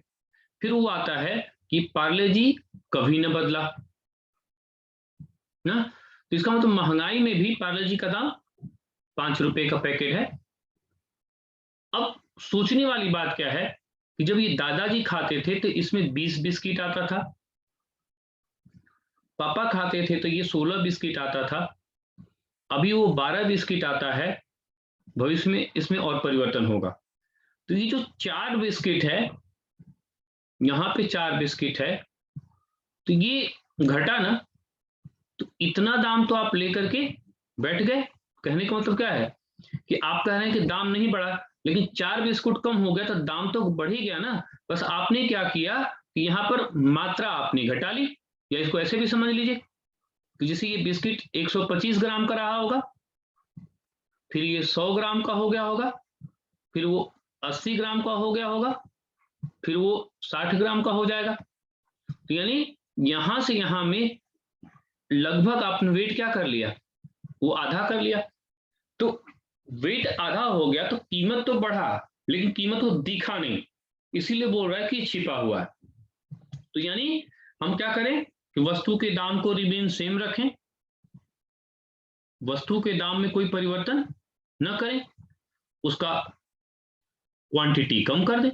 फिर वो आता है कि पार्ले जी कभी न बदला ना, तो इसका मतलब महंगाई में भी पार्ले जी का दाम 5 रुपए का पैकेट है। अब सोचने वाली बात क्या है कि जब ये दादाजी खाते थे तो इसमें 20 बिस्किट आता था, पापा खाते थे तो ये 16 बिस्किट आता था, अभी वो 12 बिस्किट आता है, भविष्य में इसमें और परिवर्तन होगा। तो ये जो 4 बिस्किट है, यहाँ पे 4 बिस्किट है, तो ये घटा ना, तो इतना दाम तो आप लेकर के बैठ गए। कहने का मतलब क्या है कि आप कह रहे हैं कि दाम नहीं बढ़ा, लेकिन 4 बिस्कुट कम हो गया तो दाम तो बढ़ ही गया ना। बस आपने क्या किया कि यहाँ पर मात्रा आपने घटा ली, या इसको ऐसे भी समझ लीजिए कि जैसे ये बिस्किट 125 ग्राम का रहा होगा, फिर ये 100 ग्राम का हो गया होगा, फिर वो 80 ग्राम का हो गया होगा, फिर वो 60 ग्राम का हो जाएगा। तो यानी यहां से यहां में लगभग आपने वेट क्या कर लिया, वो आधा कर लिया। तो वेट आधा हो गया तो कीमत तो बढ़ा, लेकिन कीमत को दिखा नहीं, इसीलिए बोल रहा है कि छिपा हुआ है। तो यानी हम क्या करें कि वस्तु के दाम को रिमेन सेम रखें, वस्तु के दाम में कोई परिवर्तन न करें, उसका क्वांटिटी कम कर दें।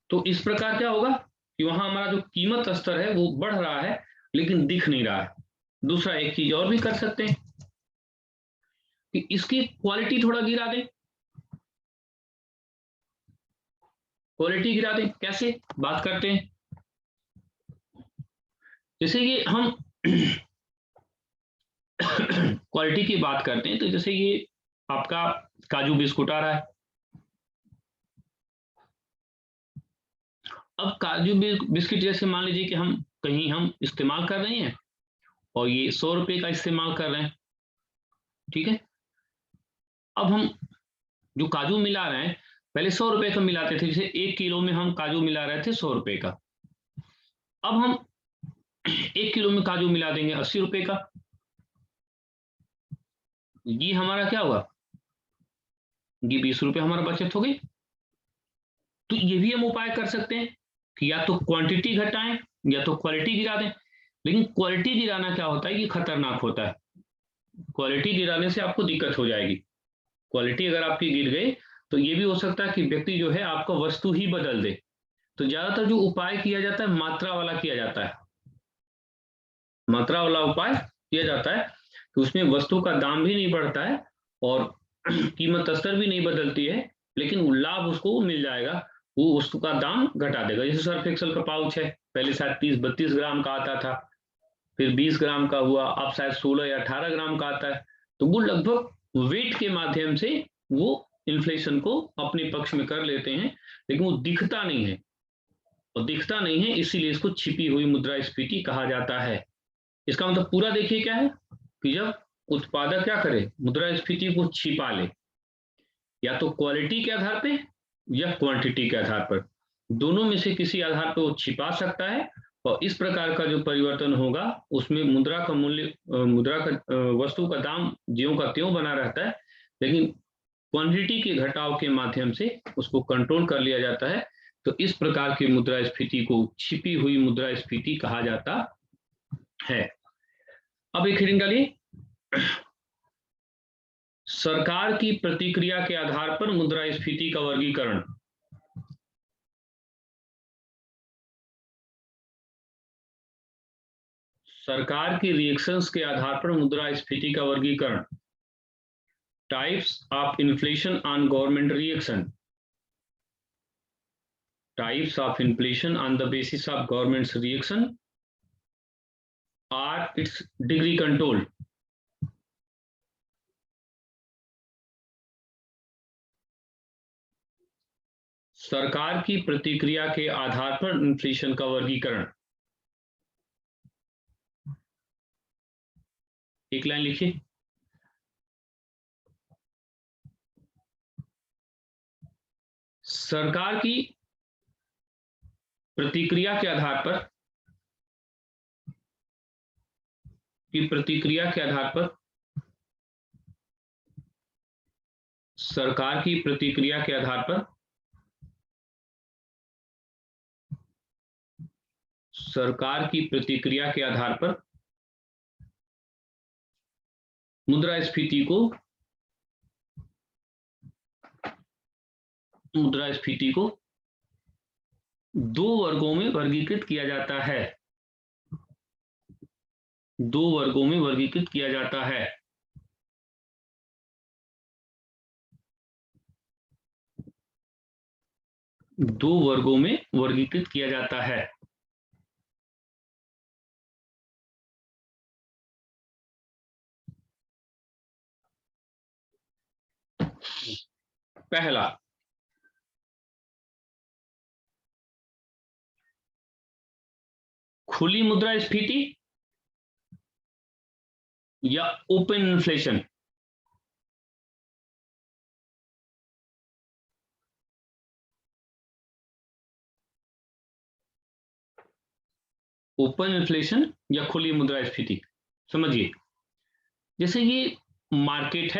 तो इस प्रकार क्या होगा कि वहां हमारा जो कीमत स्तर है वो बढ़ रहा है लेकिन दिख नहीं रहा है। दूसरा एक चीज और भी कर सकते हैं कि इसकी क्वालिटी थोड़ा गिरा दें। क्वालिटी गिरा दें कैसे, बात करते हैं। जैसे ये हम क्वालिटी की बात करते हैं, तो जैसे ये आपका काजू बिस्कुट आ रहा है। अब काजू बिस्किट जैसे मान लीजिए कि हम कहीं हम इस्तेमाल कर रहे हैं और ये 100 रुपए का इस्तेमाल कर रहे हैं, ठीक है। अब हम जो काजू मिला रहे हैं, पहले 100 रुपए का मिलाते थे, जैसे 1 किलो में हम काजू मिला रहे थे 100 रुपए का। अब हम 1 किलो में काजू मिला देंगे 80 रुपए का। ये हमारा क्या हुआ, ये 20 रुपए हमारा बचत हो गई। तो ये भी हम उपाय कर सकते हैं कि या तो क्वांटिटी घटाएं या तो क्वालिटी गिरा दें। लेकिन क्वालिटी गिराना क्या होता है, ये खतरनाक होता है। क्वालिटी गिराने से आपको दिक्कत हो जाएगी। क्वालिटी अगर आपकी गिर गई तो ये भी हो सकता है कि व्यक्ति जो है आपका वस्तु ही बदल दे। तो ज्यादातर जो उपाय किया जाता है मात्रा वाला किया जाता है, मात्रा वाला उपाय किया जाता है कि उसमें वस्तु का दाम भी नहीं बढ़ता है और कीमत स्तर भी नहीं बदलती है, लेकिन लाभ उसको मिल जाएगा, वो वस्तु का दाम घटा देगा। जैसे सर्फ एक्सल का पाउच है, पहले शायद 30-32 ग्राम का आता था, फिर 20 ग्राम का हुआ, अब शायद 16 या 18 ग्राम का आता है। तो वो लगभग वेट के माध्यम से वो इन्फ्लेशन को अपने पक्ष में कर लेते हैं, लेकिन वो दिखता नहीं है, और दिखता नहीं है इसीलिए इसको छिपी हुई मुद्रास्फीति कहा जाता है। इसका मतलब पूरा देखिए क्या है कि जब उत्पादक क्या करे, मुद्रास्फीति को छिपा ले, या तो क्वालिटी के आधार पे या क्वांटिटी के आधार पर, दोनों में से किसी आधार पर वो छिपा सकता है और इस प्रकार का जो परिवर्तन होगा उसमें मुद्रा का मूल्य, मुद्रा का वस्तु का दाम ज्यों का त्यों बना रहता है, लेकिन क्वांटिटी के घटाव के माध्यम से उसको कंट्रोल कर लिया जाता है। तो इस प्रकार की मुद्रास्फीति को छिपी हुई मुद्रास्फीति कहा जाता है। अब एक हेडिंग डालिए, सरकार की प्रतिक्रिया के आधार पर मुद्रास्फीति का वर्गीकरण। सरकार की रिएक्शंस के आधार पर मुद्रास्फीति का वर्गीकरण। Types of inflation on government reaction. Types of inflation on the basis of government's reaction or its degree control. सरकार की प्रतिक्रिया के आधार पर इन्फ्लेशन का वर्गीकरण। एक लाइन लिखिए, सरकार की प्रतिक्रिया के आधार पर, सरकार की प्रतिक्रिया के आधार पर मुद्रास्फीति को दो वर्गों में वर्गीकृत किया जाता है। दो वर्गों में वर्गीकृत किया जाता है। दो वर्गों में वर्गीकृत किया जाता है। पहला, खुली मुद्रास्फीति या ओपन इन्फ्लेशन। ओपन इन्फ्लेशन या खुली मुद्रास्फीति। समझिए, जैसे ये मार्केट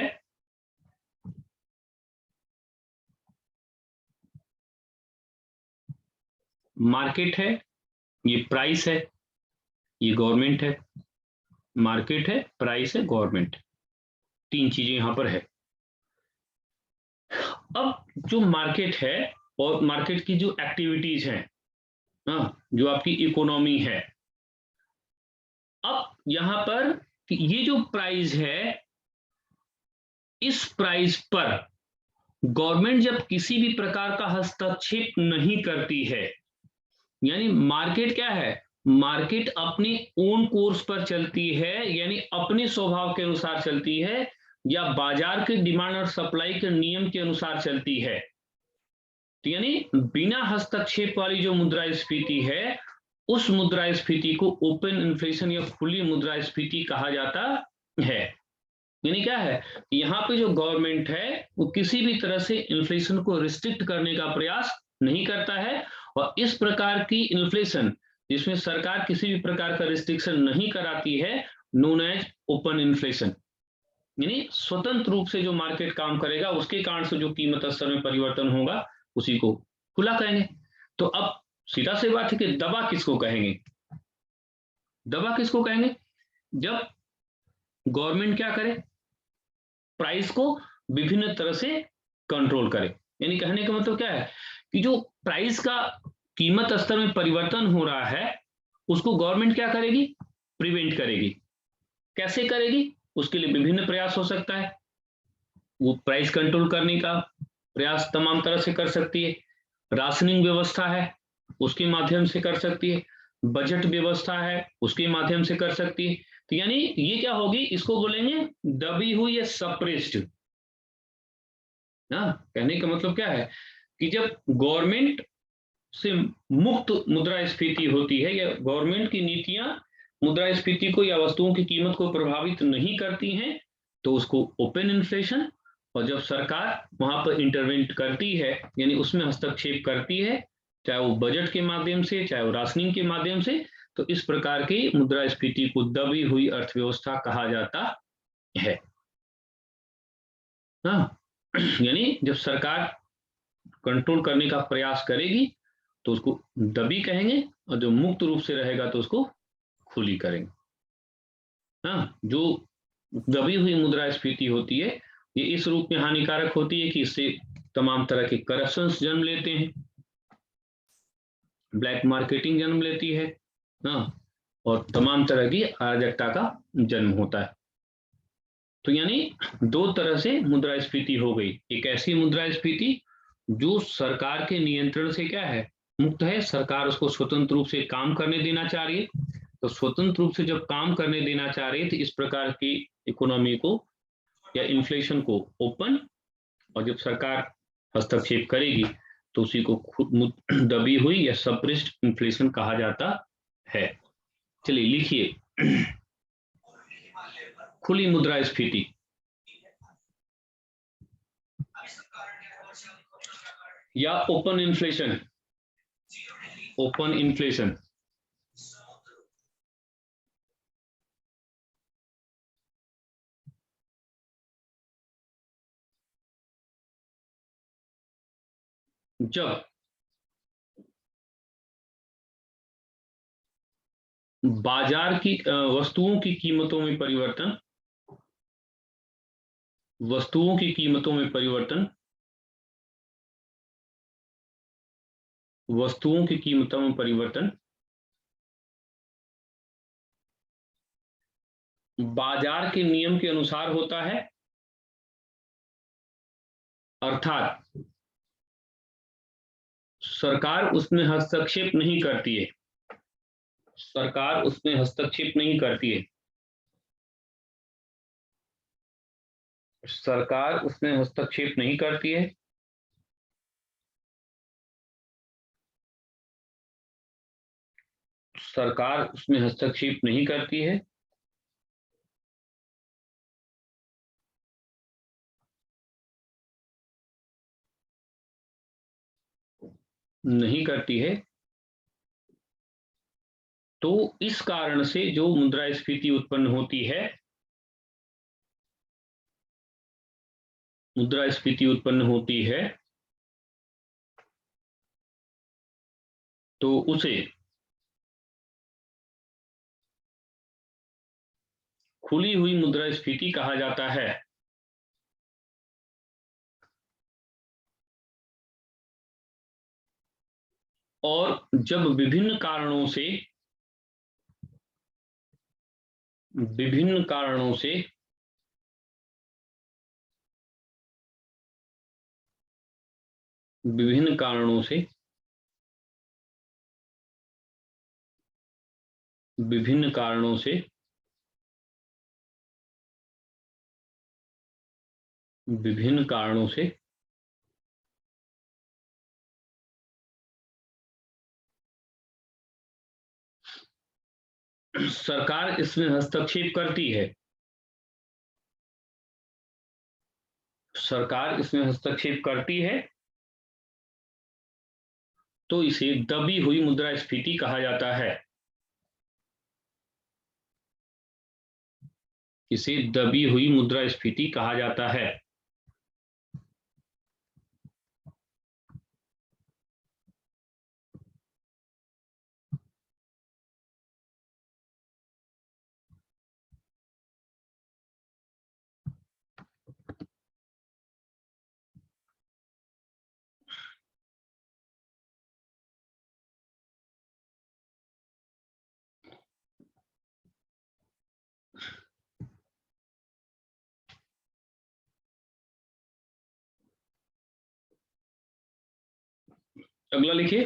है, ये प्राइस है, ये गवर्नमेंट है। मार्केट है, प्राइस है, गवर्नमेंट, तीन चीजें यहां पर है। अब जो मार्केट है और मार्केट की जो एक्टिविटीज हैं, जो आपकी इकोनॉमी है, अब यहां पर ये जो प्राइस है, इस प्राइस पर गवर्नमेंट जब किसी भी प्रकार का हस्तक्षेप नहीं करती है, यानी मार्केट क्या है, मार्केट अपने ओन कोर्स पर चलती है, यानी अपने स्वभाव के अनुसार चलती है, या बाजार के डिमांड और सप्लाई के नियम के अनुसार चलती है। तो यानी बिना हस्तक्षेप वाली जो मुद्रास्फीति है, उस मुद्रास्फीति को ओपन इन्फ्लेशन या खुली मुद्रास्फीति कहा जाता है। यानी क्या है, यहाँ पे जो गवर्नमेंट है वो किसी भी तरह से इन्फ्लेशन को रिस्ट्रिक्ट करने का प्रयास नहीं करता है, और इस प्रकार की इन्फ्लेशन जिसमें सरकार किसी भी प्रकार का रिस्ट्रिक्शन नहीं कराती है, नोन एज ओपन इन्फ्लेशन। यानी स्वतंत्र रूप से जो मार्केट काम करेगा, उसके कारण से जो कीमत स्तर में परिवर्तन होगा, उसी को खुला कहेंगे। तो अब सीधा सी बात है कि दबा किसको कहेंगे? दबा किसको कहेंगे? जब गवर्नमेंट क्या करे, प्राइस को विभिन्न तरह से कंट्रोल करे। यानी कहने का मतलब क्या है कि जो प्राइस का कीमत स्तर में परिवर्तन हो रहा है, उसको गवर्नमेंट क्या करेगी, प्रिवेंट करेगी। कैसे करेगी? उसके लिए विभिन्न प्रयास हो सकता है। वो प्राइस कंट्रोल करने का प्रयास तमाम तरह से कर सकती है। राशनिंग व्यवस्था है, उसके माध्यम से कर सकती है। बजट व्यवस्था है, उसके माध्यम से कर सकती है। तो यानी ये क्या होगी, इसको बोलेंगे दबी हुई या सप्रेस्ड। कहने का मतलब क्या है कि जब गवर्नमेंट से मुक्त मुद्रास्फीति होती है, या गवर्नमेंट की नीतियां मुद्रास्फीति को या वस्तुओं की कीमत को प्रभावित नहीं करती हैं, तो उसको ओपन इन्फ्लेशन। और जब सरकार वहां पर इंटरवेंट करती है, यानी उसमें हस्तक्षेप करती है, चाहे वो बजट के माध्यम से, चाहे वो राशनिंग के माध्यम से। तो इस प्रकार की मुद्रास्फीति को दबी हुई अर्थव्यवस्था कहा जाता है। हाँ, यानी जब सरकार कंट्रोल करने का प्रयास करेगी तो उसको दबी कहेंगे, और जो मुक्त रूप से रहेगा तो उसको खुली करेंगे। हाँ, जो दबी हुई मुद्रास्फीति होती है ये इस रूप में हानिकारक होती है कि इससे तमाम तरह के करप्शंस जन्म लेते हैं, ब्लैक मार्केटिंग जन्म लेती है। हाँ, और तमाम तरह की अराजकता का जन्म होता है। तो यानी दो तरह से मुद्रास्फीति हो गई। एक ऐसी मुद्रास्फीति जो सरकार के नियंत्रण से क्या है, मुक्त है, सरकार उसको स्वतंत्र रूप से काम करने देना चाह रही है। तो स्वतंत्र रूप से जब काम करने देना चाह रही है तो इस प्रकार की इकोनॉमी को या इन्फ्लेशन को ओपन, और जब सरकार हस्तक्षेप करेगी तो उसी को दबी हुई या सप्रेस्ड इन्फ्लेशन कहा जाता है। चलिए लिखिए, खुली मुद्रास्फीति। या ओपन इन्फ्लेशन। Open inflation. जब बाजार की वस्तुओं की कीमतों में परिवर्तन, वस्तुओं की कीमतों में परिवर्तन, वस्तुओं की कीमतों में परिवर्तन बाजार के नियम के अनुसार होता है, अर्थात सरकार उसमें हस्तक्षेप नहीं करती है। सरकार उसमें हस्तक्षेप नहीं करती है। सरकार उसमें हस्तक्षेप नहीं करती है। सरकार उसमें हस्तक्षेप नहीं करती है। नहीं करती है। तो इस कारण से जो मुद्रास्फीति उत्पन्न होती है, मुद्रास्फीति उत्पन्न होती है तो उसे खुली हुई मुद्रास्फीति कहा जाता है। और जब विभिन्न कारणों से, विभिन्न कारणों से विभिन्न कारणों से विभिन्न कारणों से विभिन्न कारणों से सरकार इसमें हस्तक्षेप करती है। सरकार इसमें हस्तक्षेप करती है तो इसे दबी हुई मुद्रास्फीति कहा जाता है। इसे दबी हुई मुद्रास्फीति कहा जाता है। अगला लिखिए,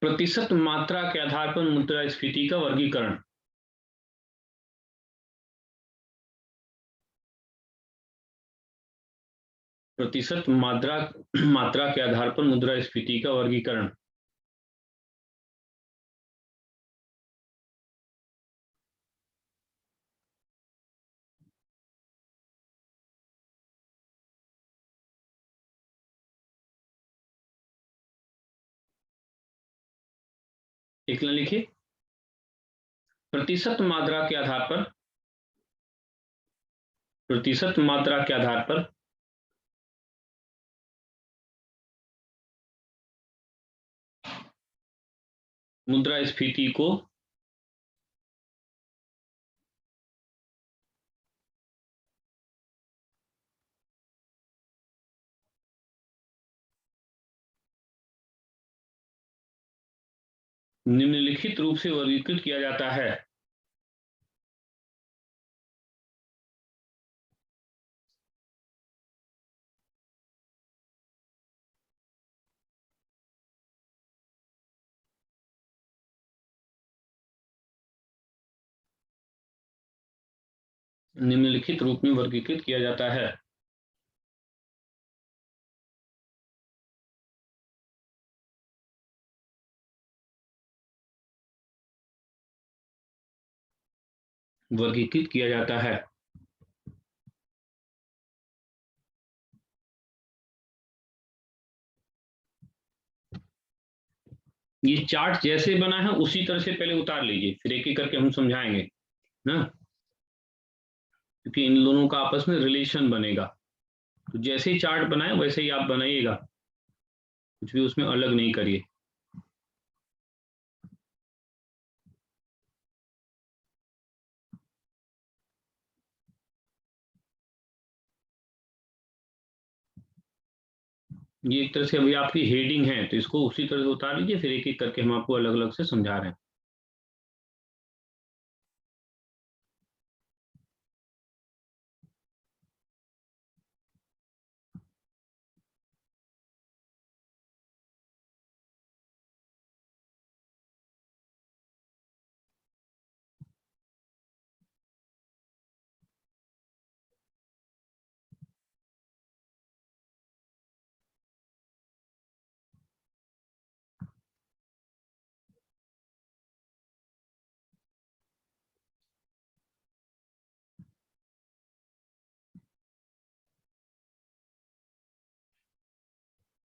प्रतिशत मात्रा के आधार पर मुद्रास्फीति का वर्गीकरण। प्रतिशत मात्रा के आधार पर मुद्रास्फीति का वर्गीकरण। एक लाइन लिखिए, प्रतिशत मात्रा के आधार पर, प्रतिशत मात्रा के आधार पर मुद्रास्फीति को निम्नलिखित रूप से वर्गीकृत किया जाता है। निम्नलिखित रूप में वर्गीकृत किया जाता है। वर्गीकृत किया जाता है। ये चार्ट जैसे बना है उसी तरह से पहले उतार लीजिए, फिर एक एक करके हम समझाएंगे ना, क्योंकि इन दोनों का आपस में रिलेशन बनेगा। तो जैसे ही चार्ट बनाए वैसे ही आप बनाइएगा, कुछ भी उसमें अलग नहीं करिए। ये एक तरह से अभी आपकी हेडिंग है, तो इसको उसी तरह से उतार लीजिए, फिर एक एक करके हम आपको अलग अलग से समझा रहे हैं।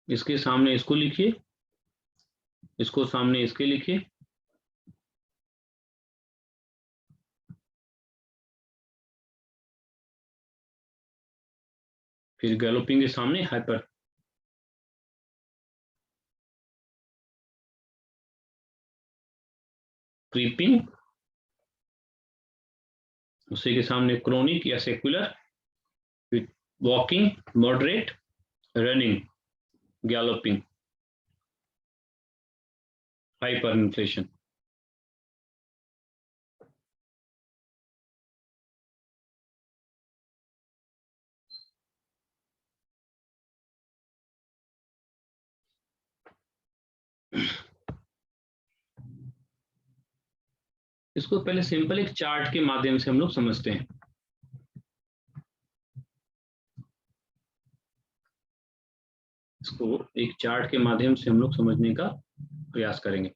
इसके सामने इसको लिखिए, इसको सामने इसके लिखिए, फिर गैलोपिंग के सामने हाइपर, क्रीपिंग, उसी के सामने क्रोनिक या secular, walking, moderate, running, galloping, hyper inflation. इसको पहले सिंपल एक चार्ट के माध्यम से हम लोग समझते हैं। इसको एक चार्ट के माध्यम से हम लोग समझने का प्रयास करेंगे।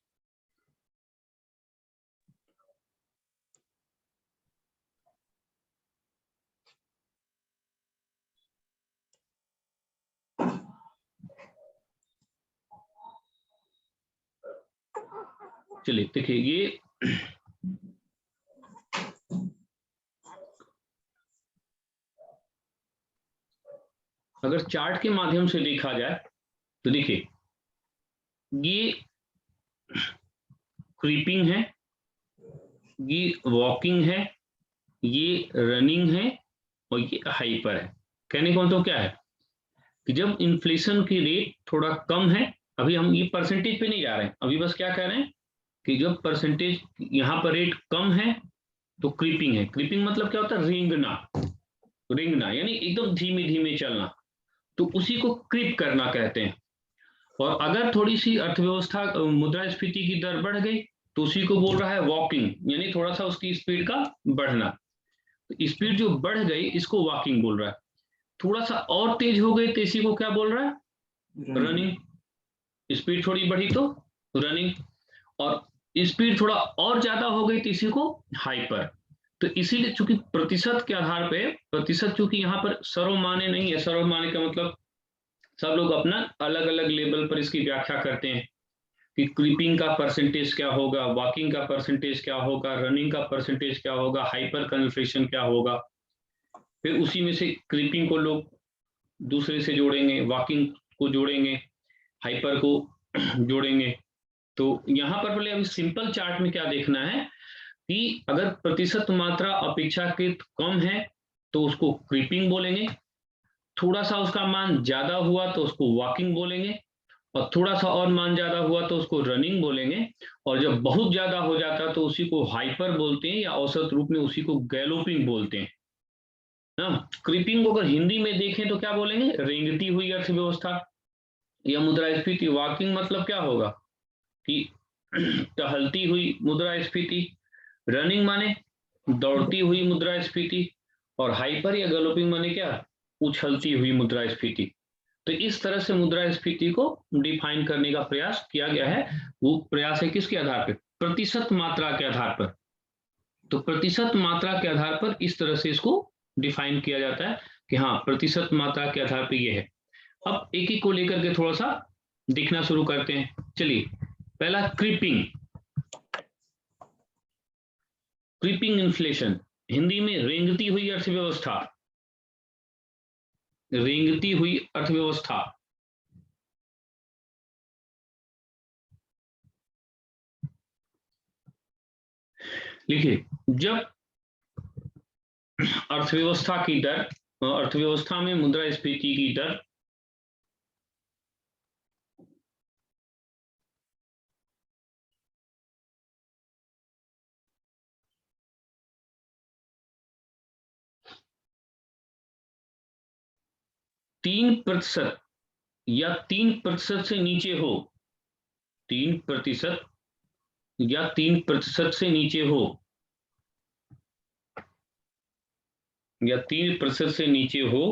चलिए देखिए, ये अगर चार्ट के माध्यम से देखा जाए तो देखिए, ये क्रीपिंग है, ये वॉकिंग है, ये रनिंग है और ये हाइपर है। कहने का मतलब क्या है कि जब इन्फ्लेशन की रेट थोड़ा कम है, अभी हम ये परसेंटेज पे नहीं जा रहे हैं, अभी बस क्या कह रहे हैं कि जब परसेंटेज यहाँ पर रेट कम है तो क्रीपिंग है। क्रीपिंग मतलब क्या होता है? रेंगना, रेंगना यानी एकदम धीमे धीमे चलना, तो उसी को क्रीप करना कहते हैं। और अगर थोड़ी सी अर्थव्यवस्था मुद्रास्फीति की दर बढ़ गई तो उसी को बोल रहा है वॉकिंग, यानी थोड़ा सा उसकी स्पीड का बढ़ना। तो स्पीड जो बढ़ गई इसको वॉकिंग बोल रहा है। थोड़ा सा और तेज हो गई तो इसी को क्या बोल रहा है? रनिंग। स्पीड थोड़ी बढ़ी तो रनिंग, और स्पीड थोड़ा और ज्यादा हो गई तो इसी को हाइपर। तो इसीलिए चूंकि प्रतिशत के आधार पे, प्रतिशत चूंकि यहाँ पर सर्वमान्य नहीं है, सर्वमान्य का मतलब सब लोग अपना अलग अलग लेवल पर इसकी व्याख्या करते हैं। कि क्रीपिंग का परसेंटेज क्या होगा, वॉकिंग का परसेंटेज क्या होगा, रनिंग का परसेंटेज क्या होगा, हाइपर कन्फलेशन क्या होगा। फिर उसी में से क्रीपिंग को लोग दूसरे से जोड़ेंगे, वॉकिंग को जोड़ेंगे, हाइपर को जोड़ेंगे। तो यहाँ पर पहले अभी सिंपल चार्ट में क्या देखना है कि अगर प्रतिशत मात्रा अपेक्षाकृत कम है तो उसको क्रीपिंग बोलेंगे, थोड़ा सा उसका मान ज्यादा हुआ तो उसको वॉकिंग बोलेंगे, और थोड़ा सा और मान ज्यादा हुआ तो उसको रनिंग बोलेंगे, और जब बहुत ज्यादा हो जाता तो उसी को हाइपर बोलते हैं, या औसत रूप में उसी को गैलोपिंग बोलते हैं ना। क्रीपिंग को अगर हिंदी में देखें तो क्या बोलेंगे, रेंगती हुई अर्थव्यवस्था या मुद्रास्फीति। वॉकिंग मतलब क्या होगा कि टहलती हुई मुद्रास्फीति। रनिंग माने दौड़ती हुई मुद्रास्फीति, और हाइपर या गैलोपिंग माने क्या, उछलती हुई मुद्रास्फीति। तो इस तरह से मुद्रास्फीति को डिफाइन करने का प्रयास किया गया है। वो प्रयास है किसके आधार पर, प्रतिशत मात्रा के आधार पर। तो प्रतिशत मात्रा के आधार पर इस तरह से इसको डिफाइन किया जाता है कि हाँ प्रतिशत मात्रा के आधार पर ये है। अब एक एक को लेकर के थोड़ा सा देखना शुरू करते हैं। चलिए, पहला क्रीपिंग। क्रीपिंग इन्फ्लेशन, हिंदी में रेंगती हुई अर्थव्यवस्था। रेंगती हुई अर्थव्यवस्था। लिखिए, जब अर्थव्यवस्था की दर, अर्थव्यवस्था में मुद्रास्फीति की दर तीन प्रतिशत या 3% से नीचे हो, 3% या 3% से नीचे हो, या 3% से नीचे हो,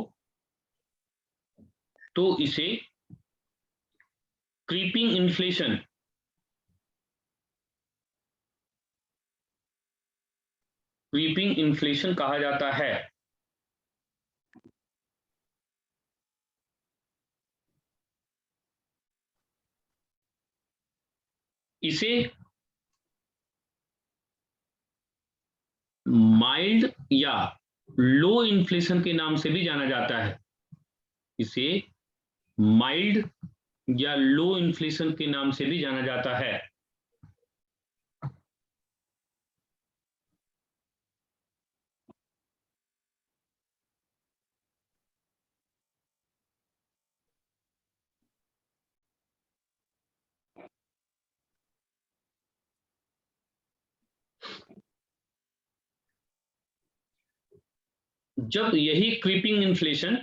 तो इसे क्रीपिंग इन्फ्लेशन, क्रीपिंग इन्फ्लेशन कहा जाता है। इसे माइल्ड या लो इन्फ्लेशन के नाम से भी जाना जाता है। इसे माइल्ड या लो इन्फ्लेशन के नाम से भी जाना जाता है। जब यही क्रीपिंग इन्फ्लेशन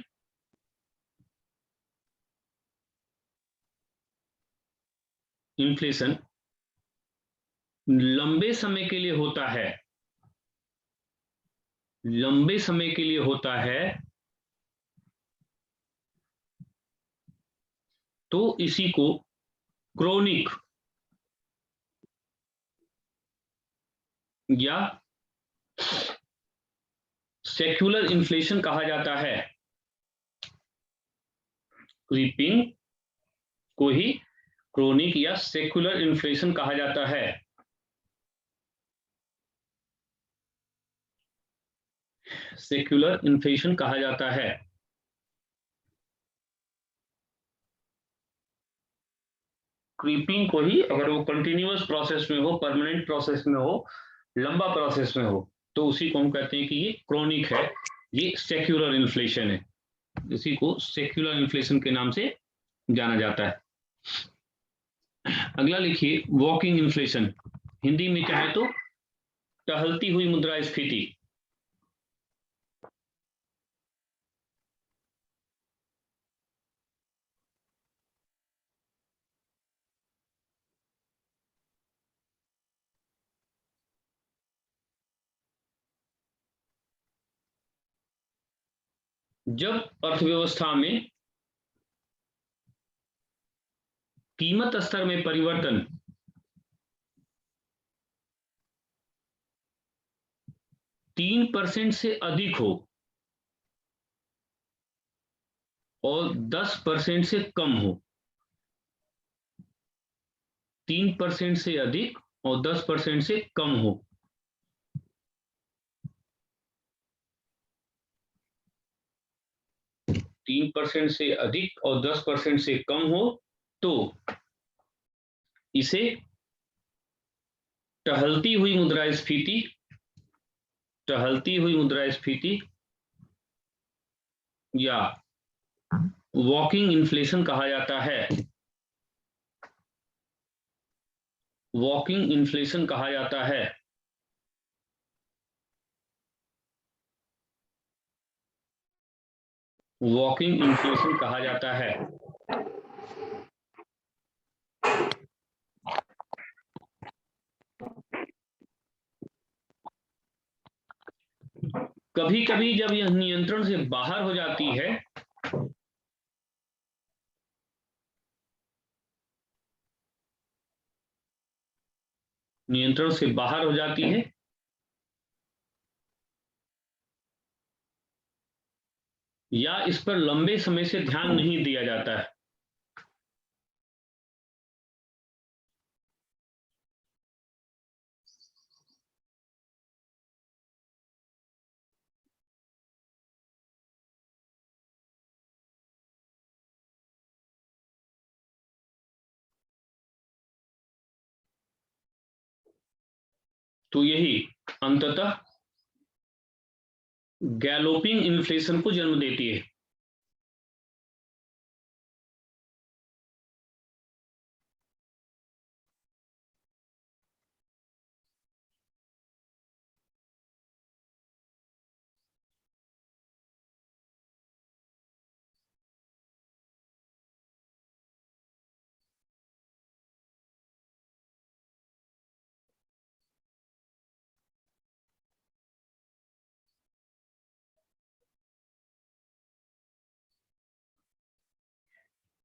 लंबे समय के लिए होता है, लंबे समय के लिए होता है, तो इसी को क्रोनिक या सेक्युलर इन्फ्लेशन कहा जाता है। क्रीपिंग को ही क्रोनिक या सेक्युलर इन्फ्लेशन कहा जाता है। सेक्युलर इन्फ्लेशन कहा जाता है। क्रीपिंग को ही, अगर वो कंटिन्यूअस प्रोसेस में हो, परमानेंट प्रोसेस में हो, लंबा प्रोसेस में हो, तो उसी को हम कहते हैं कि ये क्रोनिक है, ये सेक्युलर इन्फ्लेशन है। इसी को सेक्युलर इन्फ्लेशन के नाम से जाना जाता है। अगला लिखिए, वॉकिंग इन्फ्लेशन, हिंदी में चाहे तो टहलती हुई मुद्रास्फीति। जब अर्थव्यवस्था में कीमत स्तर में परिवर्तन 3% से अधिक हो और 10% से कम हो, 3% से अधिक और 10% से कम हो। तीन 3% से अधिक और 10% से कम हो तो इसे टहलती हुई मुद्रास्फीति, टहलती हुई मुद्रास्फीति या वॉकिंग इन्फ्लेशन कहा जाता है। वॉकिंग इन्फ्लेशन कहा जाता है। वॉकिंग इन्फ्लेशन कहा जाता है। कभी कभी जब यह नियंत्रण से बाहर हो जाती है नियंत्रण से बाहर हो जाती है या इस पर लंबे समय से ध्यान नहीं दिया जाता है, तो यही अंततः गैलोपिंग इन्फ्लेशन को जन्म देती है।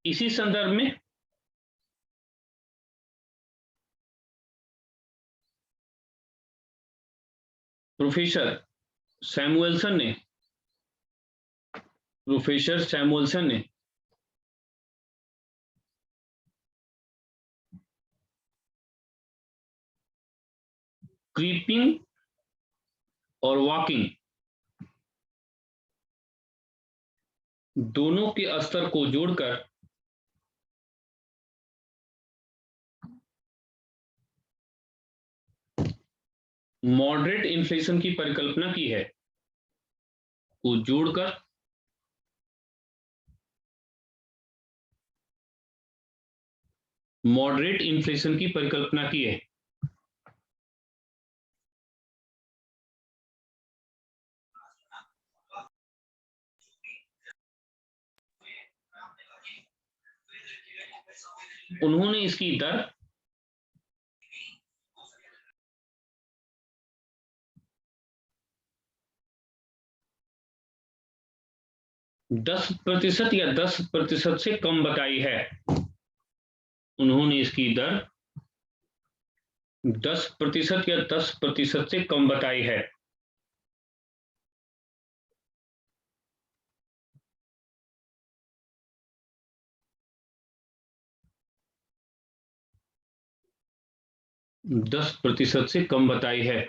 इसी संदर्भ में प्रोफेसर सैमुएल्सन ने क्रीपिंग और वॉकिंग दोनों के स्तर को जोड़कर मॉडरेट इन्फ्लेशन की परिकल्पना की है, को जोड़कर मॉडरेट इन्फ्लेशन की परिकल्पना की है। उन्होंने इसकी दर 10% या 10% से कम बताई है। उन्होंने इसकी दर 10% या 10% से कम बताई है। दस प्रतिशत से कम बताई है।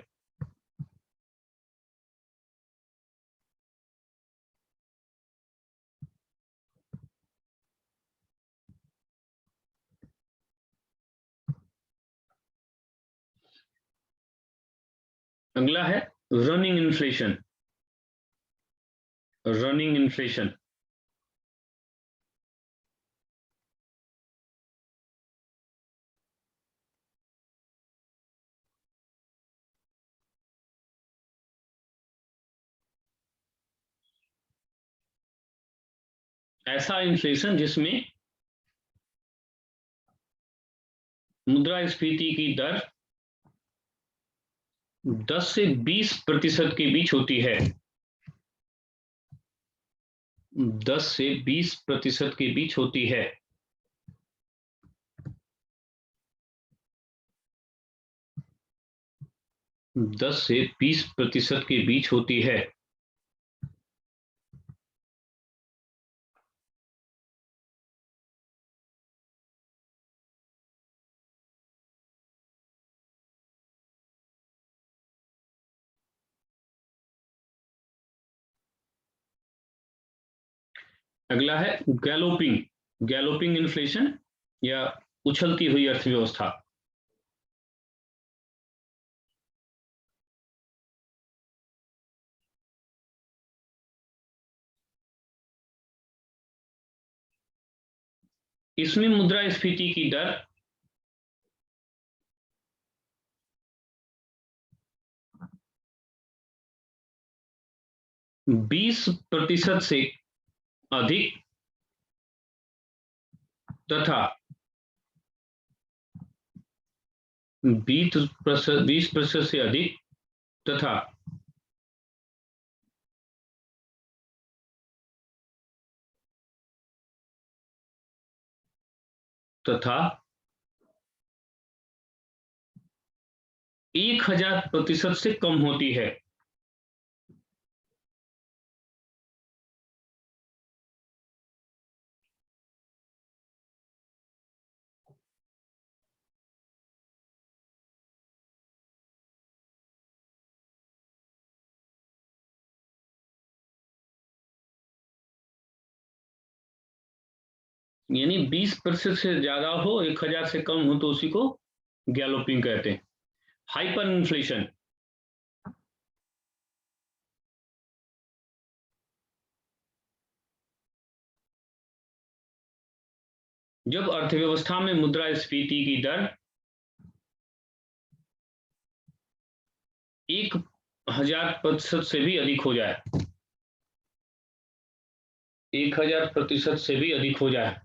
अगला है रनिंग इन्फ्लेशन। रनिंग इन्फ्लेशन ऐसा इन्फ्लेशन जिसमें मुद्रास्फीति की दर 10 से 20% के बीच होती है। 10 से 20% के बीच होती है। दस से 20% के बीच होती है। अगला है गैलोपिंग इन्फ्लेशन या उछलती हुई अर्थव्यवस्था। इसमें मुद्रास्फीति की दर 20% से अधिक तथा 20% से अधिक तथा 1000% से कम होती है। यानी 20% से ज्यादा हो, 1000 से कम हो, तो उसी को गैलोपिंग कहते हैं। हाइपर इन्फ्लेशन, जब अर्थव्यवस्था में मुद्रास्फीति की दर 1000% से भी अधिक हो जाए, 1000% से भी अधिक हो जाए,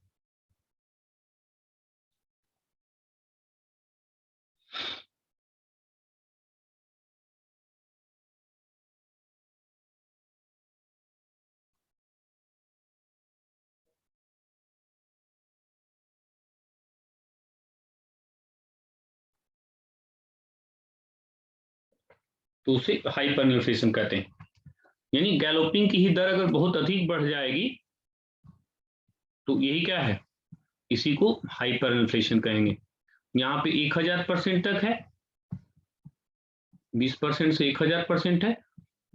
तो उसे हाइपर इन्फ्लेशन कहते हैं। यानी गैलोपिंग की ही दर अगर बहुत अधिक बढ़ जाएगी तो यही क्या है, इसी को हाइपर इन्फ्लेशन कहेंगे। यहाँ पे 1000% तक है, 20% से 1000% है,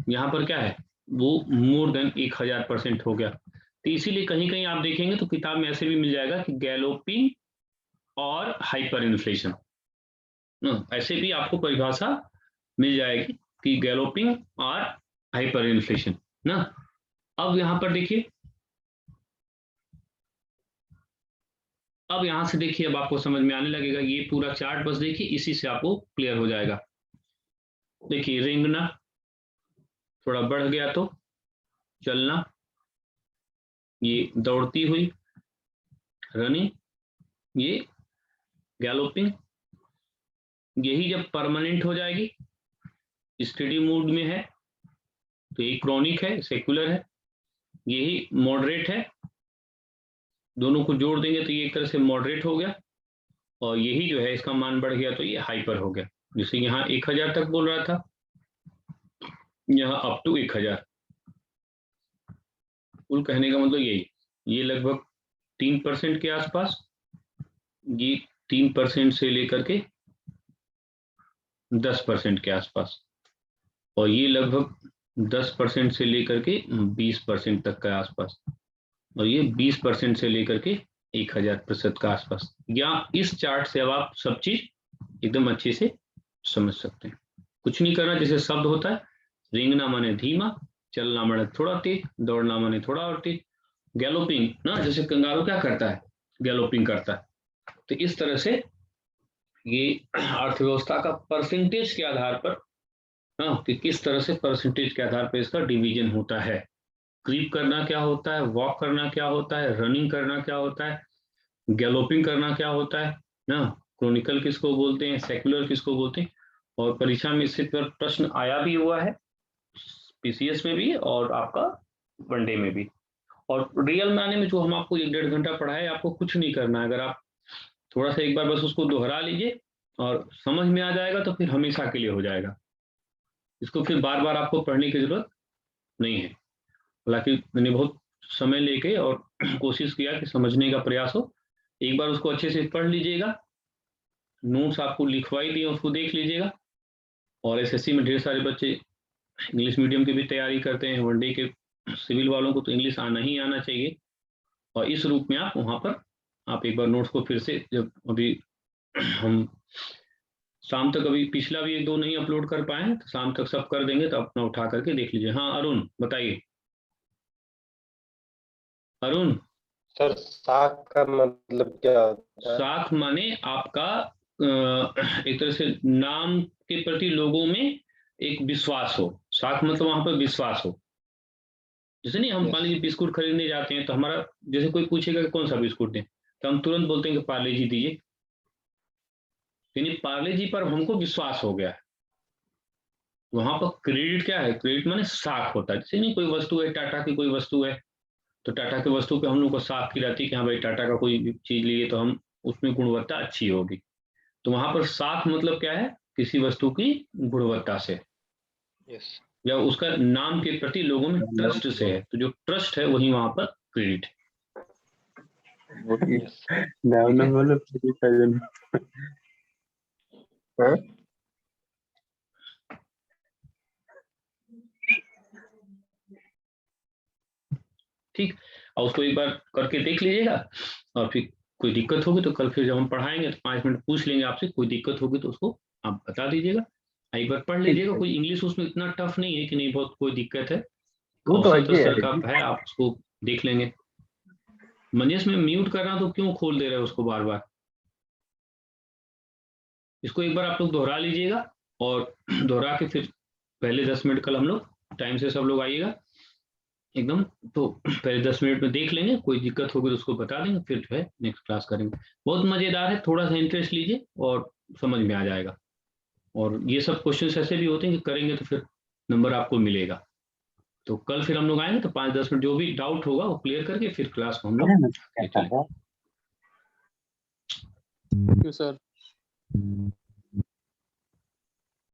यहाँ पर क्या है, वो मोर देन 1000% हो गया। तो इसीलिए कहीं कहीं आप देखेंगे तो किताब में ऐसे भी मिल जाएगा कि गैलोपिंग और हाइपर इन्फ्लेशन, ऐसे भी आपको परिभाषा मिल जाएगी कि गैलोपिंग और हाइपर इन्फ्लेशन ना। अब यहाँ पर देखिए, अब यहाँ से देखिए, अब आपको समझ में आने लगेगा। ये पूरा चार्ट बस देखिए, इसी से आपको क्लियर हो जाएगा। देखिए रेंगना थोड़ा बढ़ गया तो चलना, ये दौड़ती हुई रनिंग, ये गैलोपिंग। यही जब परमानेंट हो जाएगी, स्टेडी मूड में है, तो ये क्रॉनिक है, सेक्युलर है। यही मॉडरेट है, दोनों को जोड़ देंगे तो ये एक तरह से मॉडरेट हो गया। और यही जो है इसका मान बढ़ गया तो ये हाइपर हो गया। जैसे यहाँ 1000 तक बोल रहा था, यहाँ अप टू 1000। कुल कहने का मतलब यही, ये लगभग 3% के आसपास, ये 3% से लेकर के 10% के आसपास, और ये लगभग 10% से लेकर के 20% तक के आसपास, और ये 20% से लेकर के 1000% का आसपास। या इस चार्ट से अब आप सब चीज एकदम अच्छे से समझ सकते हैं। कुछ नहीं करना, जैसे शब्द होता है, रेंगना माने धीमा, चलना माने थोड़ा तेज, दौड़ना माने थोड़ा और तेज, गैलोपिंग ना, जैसे कंगारू क्या करता है, गैलोपिंग करता है। तो इस तरह से ये अर्थव्यवस्था का परसेंटेज के आधार पर, हाँ, कि किस तरह से परसेंटेज के आधार पर इसका डिवीजन होता है। क्रीप करना क्या होता है, वॉक करना क्या होता है, रनिंग करना क्या होता है, गैलोपिंग करना क्या होता है ना, क्रोनिकल किसको बोलते हैं, सेक्युलर किसको बोलते हैं। और परीक्षा में इससे पर प्रश्न आया भी हुआ है, पीसीएस में भी और आपका वनडे में भी। और रियल माने में जो हम आपको 1-1.5 घंटा पढ़ाए, आपको कुछ नहीं करना है। अगर आप थोड़ा सा एक बार बस उसको दोहरा लीजिए और समझ में आ जाएगा तो फिर हमेशा के लिए हो जाएगा। इसको फिर बार बार आपको पढ़ने की जरूरत नहीं है। हालांकि मैंने बहुत समय लेके और कोशिश किया कि समझने का प्रयास हो। एक बार उसको अच्छे से पढ़ लीजिएगा, नोट्स आपको लिखवाई दिए उसको देख लीजिएगा। और एसएससी में ढेर सारे बच्चे इंग्लिश मीडियम की भी तैयारी करते हैं, वनडे के सिविल वालों को तो इंग्लिश आना ही आना चाहिए। और इस रूप में आप वहां पर आप एक बार नोट्स को फिर से, जब अभी हम शाम तक, अभी पिछला भी 1-2 नहीं अपलोड कर पाए हैं, तो शाम तक सब कर देंगे, तो अपना उठा करके देख लीजिए। हाँ अरुण बताइए। अरुण, सर साख का मतलब क्या होता है? साख माने आपका एक तरह से नाम के प्रति लोगों में एक विश्वास हो। साख मतलब वहां पर विश्वास हो। जैसे नहीं, हम मान लीजिए बिस्कुट खरीदने जाते हैं, तो हमारा, जैसे कोई पूछेगा कि कौन सा बिस्कुट दें, तो हम तुरंत बोलते हैं कि पार्ले जी दीजिए, यानी पार्ले जी पर हमको विश्वास हो गया है। वहां पर क्रेडिट क्या है? क्रेडिट माने साख होता है। जैसे नहीं, कोई वस्तु है, टाटा की कोई वस्तु है, तो टाटा की वस्तु पे हम लोग को साख की रहती है कि हाँ भाई टाटा का कोई चीज लिए तो हम उसमें गुणवत्ता अच्छी होगी। तो वहां पर साख मतलब क्या है? किसी वस्तु की गुणवत्ता से, या उसका नाम के प्रति लोगों में ट्रस्ट से है। तो जो ट्रस्ट है वही वहां पर क्रेडिट है। ठीक, और उसको एक बार करके देख लीजिएगा, और फिर कोई दिक्कत होगी तो कल फिर जब हम पढ़ाएंगे तो 5 मिनट पूछ लेंगे आपसे, कोई दिक्कत होगी तो उसको आप बता दीजिएगा। एक बार पढ़ लीजिएगा, कोई इंग्लिश उसमें इतना टफ नहीं है कि नहीं बहुत कोई दिक्कत है, कौशल तो सर का है, आप उसको देख लेंगे। मनीष, में म्यूट कर रहा हूं तो क्यों खोल दे रहे हो उसको बार बार? इसको एक बार आप लोग दोहरा लीजिएगा, और दोहरा के फिर पहले 10 मिनट कल हम लोग टाइम से सब लोग आइएगा एकदम, तो पहले 10 मिनट में देख लेंगे, कोई दिक्कत होगी तो उसको बता देंगे, फिर जो है नेक्स्ट क्लास करेंगे। बहुत मजेदार है, थोड़ा सा इंटरेस्ट लीजिए और समझ में आ जाएगा। और ये सब क्वेश्चन ऐसे भी होते हैं कि करेंगे तो फिर नंबर आपको मिलेगा। तो कल फिर हम लोग आएंगे तो 5-10 मिनट जो भी डाउट होगा वो क्लियर करके फिर क्लास को हम लोग चलेंगे। Thank you sir.